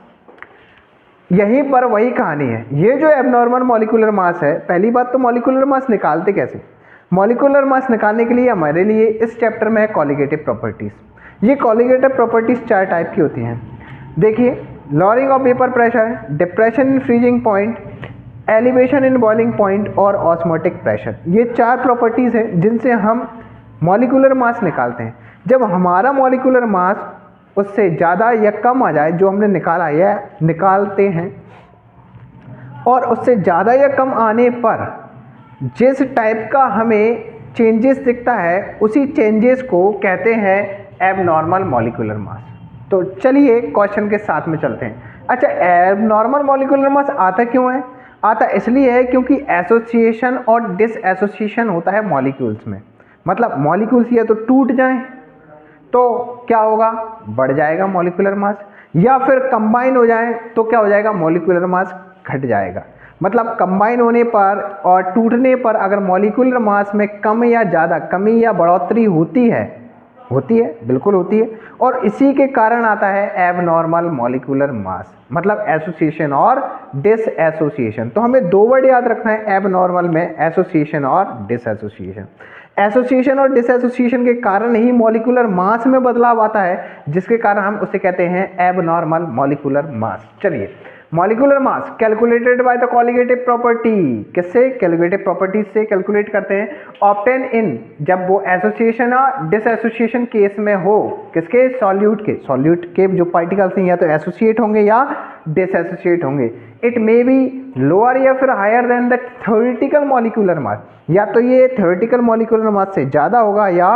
Speaker 1: यहीं पर वही कहानी है। ये जो एबनॉर्मल मॉलिक्यूलर मास है, पहली बात तो मॉलिक्यूलर मास निकालते कैसे? मॉलिक्यूलर मास निकालने के लिए हमारे लिए इस चैप्टर में है कॉलिगेटिव प्रॉपर्टीज़। ये कॉलिगेटिव प्रॉपर्टीज़ 4 टाइप की होती हैं। देखिए, lowering of vapour pressure, depression in freezing point, elevation in boiling point और ऑस्मोटिक प्रेशर। ये 4 प्रॉपर्टीज़ हैं जिनसे हम मॉलिक्यूलर मास निकालते हैं। जब हमारा मॉलिक्यूलर मास उससे ज़्यादा या कम आ जाए, जो हमने निकाला या निकालते हैं, और उससे ज़्यादा या कम आने पर जिस टाइप का हमें चेंजेस दिखता है उसी चेंजेस को कहते हैं एबनॉर्मल मॉलिक्यूलर मास। तो चलिए क्वेश्चन के साथ में चलते हैं। अच्छा, एबनॉर्मल मॉलिक्यूलर मास आता क्यों है? आता इसलिए है क्योंकि एसोसिएशन और डिसएसोसिएशन होता है मॉलिक्यूल्स में। मतलब मॉलिक्यूल्स या तो टूट जाएं तो क्या होगा? बढ़ जाएगा मॉलिक्यूलर मास, या फिर कंबाइन हो जाएं तो क्या हो जाएगा? मॉलिक्यूलर मास घट जाएगा। मतलब कंबाइन होने पर और टूटने पर अगर मॉलिक्यूलर मास में कम या ज़्यादा, कमी या बढ़ोतरी होती है, बिल्कुल होती है, और इसी के कारण आता है एबनॉर्मल मॉलिक्यूलर मास। मतलब एसोसिएशन और डिसएसोसिएशन। तो हमें 2 वर्ड याद रखना है एबनॉर्मल में, एसोसिएशन और डिसएसोसिएशन। एसोसिएशन और डिसएसोसिएशन के कारण ही मॉलिक्यूलर मास में बदलाव आता है, जिसके कारण हम उसे कहते हैं एबनॉर्मल मॉलिक्यूलर मास। चलिए, molecular mass calculated by the colligative property, किससे? कैलकुलेटिव प्रॉपर्टी से कैलकुलेट करते हैं। ऑब्टेन इन, जब वो एसोसिएशन और डिसएसोसिएशन केस में हो, किसके? सॉल्यूट के। सॉल्यूट के जो पार्टिकल्स हैं या तो एसोसिएट होंगे या डिसएसोसिएट होंगे। इट मे बी लोअर या फिर higher than the theoretical molecular mass, या तो ये थ्योरेटिकल मॉलिक्यूलर मास से ज़्यादा होगा या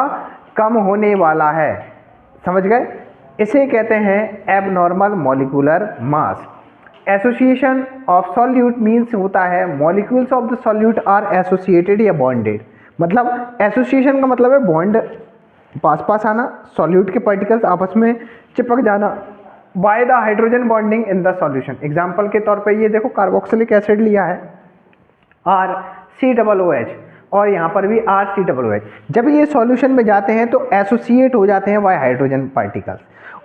Speaker 1: कम होने वाला है। समझ गए? इसे कहते हैं abnormal molecular mass. Association of solute means होता है molecules of the solute are associated या बॉन्डेड। मतलब एसोसिएशन का मतलब है बॉन्ड पास पास आना, सॉल्यूट के पार्टिकल्स आपस में चिपक जाना by the hydrogen bonding in the solution. Example के तौर पे ये देखो, कार्बोक्सिलिक एसिड लिया है RCOOH और यहाँ पर भी RCOOH। जब ये सॉल्यूशन में जाते हैं तो एसोसिएट हो जाते हैं बाय हाइड्रोजन पार्टिकल्स,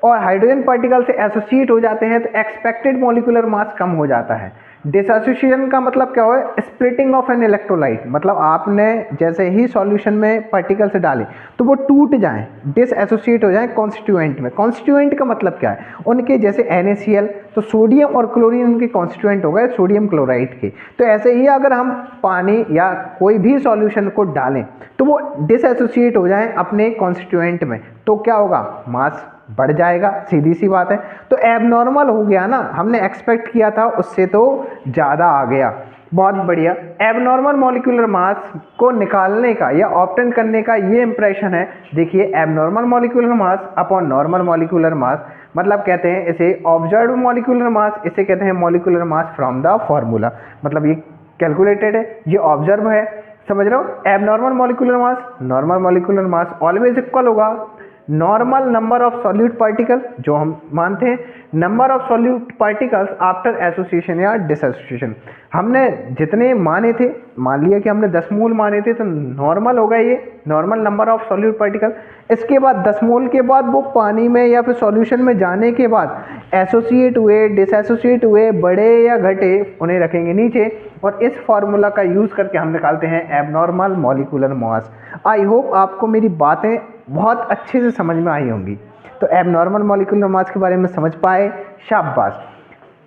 Speaker 1: और हाइड्रोजन पार्टिकल से एसोसिएट हो जाते हैं तो एक्सपेक्टेड मॉलिक्यूलर मास कम हो जाता है। डिसएसोसिएशन का मतलब क्या है? Splitting of an electrolyte. मतलब आपने जैसे ही सॉल्यूशन में पार्टिकल्स डाले तो वो टूट जाएं, डिसएसोसिएट हो जाएं कॉन्स्टिट्यूएंट में। कॉन्स्टिट्यूएंट का मतलब क्या है? उनके जैसे NaCl, तो सोडियम और क्लोरीन उनके कॉन्स्टिट्यूएंट हो गए सोडियम क्लोराइड के। तो ऐसे ही अगर हम पानी या कोई भी सॉल्यूशन को डालें तो वो डिसएसोसिएट हो जाएं अपने कॉन्स्टिट्यूएंट में, तो क्या होगा? मास बढ़ जाएगा, सीधी सी बात है। तो एबनॉर्मल हो गया ना, हमने एक्सपेक्ट किया था उससे तो ज़्यादा आ गया। बहुत बढ़िया। एबनॉर्मल मॉलिक्यूलर मास को निकालने का या ऑब्टेन करने का ये इंप्रेशन है। देखिए, abnormal molecular mass upon normal molecular मास, मतलब कहते हैं इसे ऑब्जर्व मॉलिक्यूलर मास, इसे कहते हैं molecular mass from the formula. मतलब ये कैलकुलेटेड है, ये ऑब्जर्व है, समझ रहे हो। Abnormal molecular mass, normal molecular mass always equal होगा normal number of solute particle, जो हम मानते हैं number of solute particles after association या डिसएसोसिएशन। हमने जितने माने थे, मान लिया कि हमने 10 मोल माने थे, तो नॉर्मल होगा ये normal number of solute particle. इसके बाद 10 मोल के बाद वो पानी में या फिर सॉल्यूशन में जाने के बाद एसोसिएट हुए, डिसएसोसिएट हुए, बढ़े या घटे, उन्हें रखेंगे नीचे, और इस फार्मूला का यूज़ करके हम निकालते हैं एबनॉर्मल मॉलिक्यूलर मास। आई होप आपको मेरी बातें बहुत अच्छे से समझ में आई होंगी। तो एबनॉर्मल मॉलिक्यूलर मास के बारे में समझ पाए, शाबाश।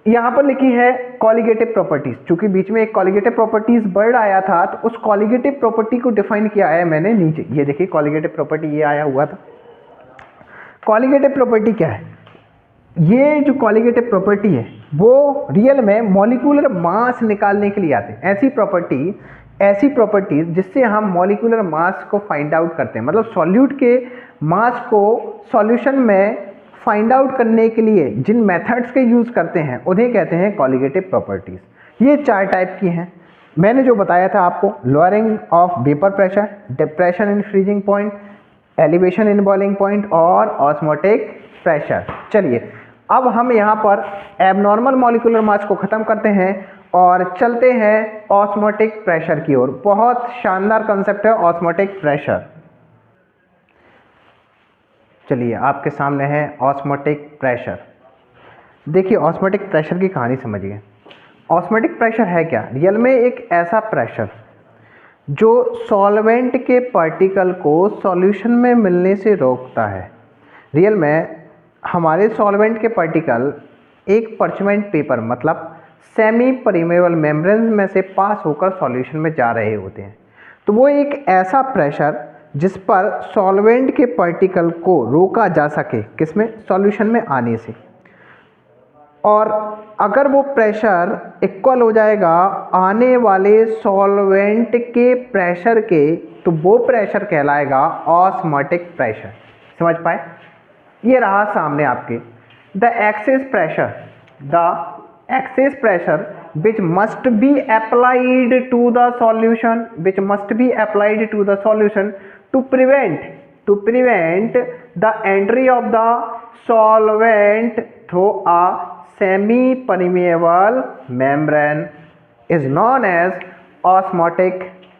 Speaker 1: यहाँ पर लिखी है कॉलिगेटिव प्रॉपर्टीज, चूंकि बीच में एक कॉलिगेटिव प्रॉपर्टीज वर्ड आया था, तो उस कॉलिगेटिव प्रॉपर्टी को डिफाइन किया है मैंने नीचे। ये देखिए कॉलिगेटिव प्रॉपर्टी, ये आया हुआ था। कॉलिगेटिव प्रॉपर्टी क्या है? ये जो कॉलिगेटिव प्रॉपर्टी है वो रियल में मॉलिक्यूलर मास निकालने के लिए आते हैं। ऐसी प्रॉपर्टीज जिससे हम मॉलिक्यूलर मास को फाइंड आउट करते हैं, मतलब सॉल्यूट के मास को सॉल्यूशन में फाइंड आउट करने के लिए जिन मेथड्स के यूज़ करते हैं उन्हें कहते हैं कॉलिगेटिव प्रॉपर्टीज़। ये 4 टाइप की हैं। मैंने जो बताया था आपको, lowering of vapour pressure, depression in freezing point, elevation in boiling point और ऑस्मोटिक प्रेशर। चलिए अब हम यहाँ पर एबनॉर्मल मॉलिक्यूलर मास को ख़त्म करते हैं और चलते हैं ऑस्मोटिक प्रेशर की ओर। बहुत शानदार कंसेप्ट है ऑस्मोटिक प्रेशर। चलिए आपके सामने है ऑस्मोटिक प्रेशर। देखिए ऑस्मोटिक प्रेशर की कहानी समझिए। ऑस्मोटिक प्रेशर है क्या? रियल में एक ऐसा प्रेशर जो सॉल्वेंट के पार्टिकल को सॉल्यूशन में मिलने से रोकता है। रियल में हमारे सॉल्वेंट के पार्टिकल एक पर्चमेंट पेपर मतलब सेमी परमेबल मेम्ब्रेन में से पास होकर सॉल्यूशन में जा रहे होते हैं। तो वो एक ऐसा प्रेशर जिस पर सॉल्वेंट के पार्टिकल को रोका जा सके, किसमें? सॉल्यूशन में आने से। और अगर वो प्रेशर इक्वल हो जाएगा आने वाले सॉल्वेंट के प्रेशर के, तो वो प्रेशर कहलाएगा ऑस्मोटिक प्रेशर। समझ पाए? ये रहा सामने आपके the excess pressure which must be applied to the solution to prevent the entry of the solvent through a semi permeable membrane is known as osmotic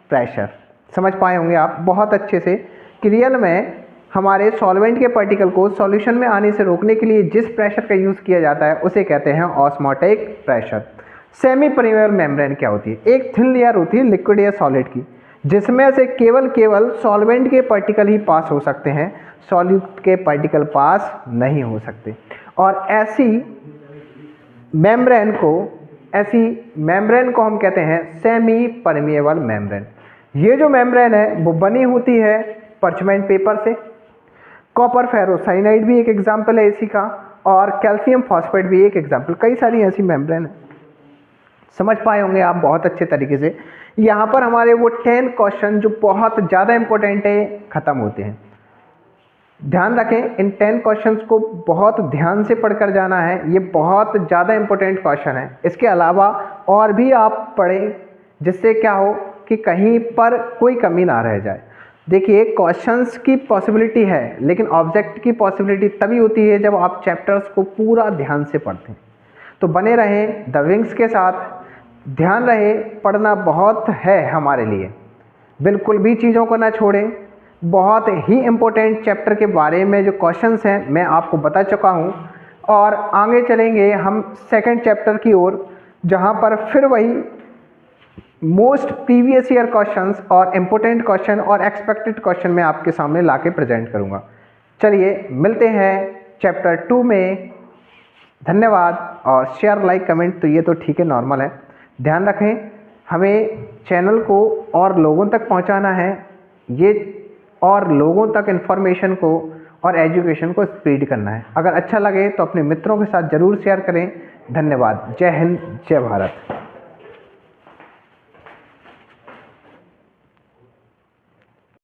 Speaker 1: pressure। समझ पाए होंगे आप बहुत अच्छे से कि रियल में हमारे सॉल्वेंट के पार्टिकल को सॉल्यूशन में आने से रोकने के लिए जिस प्रेशर का यूज़ किया जाता है उसे कहते हैं osmotic pressure. Semi permeable membrane क्या होती है? एक थिन लेयर होती है लिक्विड या सॉलिड की, जिसमें से केवल सॉल्वेंट के पार्टिकल ही पास हो सकते हैं, सॉल्यूट के पार्टिकल पास नहीं हो सकते। और ऐसी मेम्ब्रेन को हम कहते हैं सेमी परमेबल मेम्ब्रेन। ये जो मेम्ब्रेन है वो बनी होती है पर्चमेंट पेपर से। कॉपर फेरोसाइनाइड भी एक एग्जाम्पल है इसी का, और कैल्शियम फॉस्फेट भी एक एग्जाम्पल। कई सारी ऐसी मेम्ब्रेन है। समझ पाए होंगे आप बहुत अच्छे तरीके से। यहाँ पर हमारे वो 10 क्वेश्चन जो बहुत ज़्यादा इंपॉर्टेंट है ख़त्म होते हैं। ध्यान रखें, इन 10 क्वेश्चंस को बहुत ध्यान से पढ़कर जाना है। ये बहुत ज़्यादा इंपॉर्टेंट क्वेश्चन है। इसके अलावा और भी आप पढ़ें जिससे क्या हो कि कहीं पर कोई कमी ना रह जाए। देखिए क्वेश्चंस की पॉसिबिलिटी है, लेकिन ऑब्जेक्ट की पॉसिबिलिटी तभी होती है जब आप चैप्टर्स को पूरा ध्यान से पढ़ते हैं। तो बने रहें द विंग्स के साथ, ध्यान रहे पढ़ना बहुत है हमारे लिए, बिल्कुल भी चीज़ों को ना छोड़ें। बहुत ही इम्पोर्टेंट चैप्टर के बारे में जो क्वेश्चंस हैं मैं आपको बता चुका हूँ, और आगे चलेंगे हम सेकंड चैप्टर की ओर, जहाँ पर फिर वही मोस्ट प्रीवियस ईयर क्वेश्चंस और इम्पोर्टेंट क्वेश्चन और एक्सपेक्टेड क्वेश्चन मैं आपके सामने लाके प्रेजेंट करूँगा। चलिए मिलते हैं चैप्टर 2 में। धन्यवाद। और शेयर लाइक कमेंट तो ये तो ठीक है, नॉर्मल है। ध्यान रखें हमें चैनल को और लोगों तक पहुंचाना है, ये और लोगों तक इन्फॉर्मेशन को और एजुकेशन को स्प्रेड करना है। अगर अच्छा लगे तो अपने मित्रों के साथ ज़रूर शेयर करें। धन्यवाद। जय हिंद, जय भारत।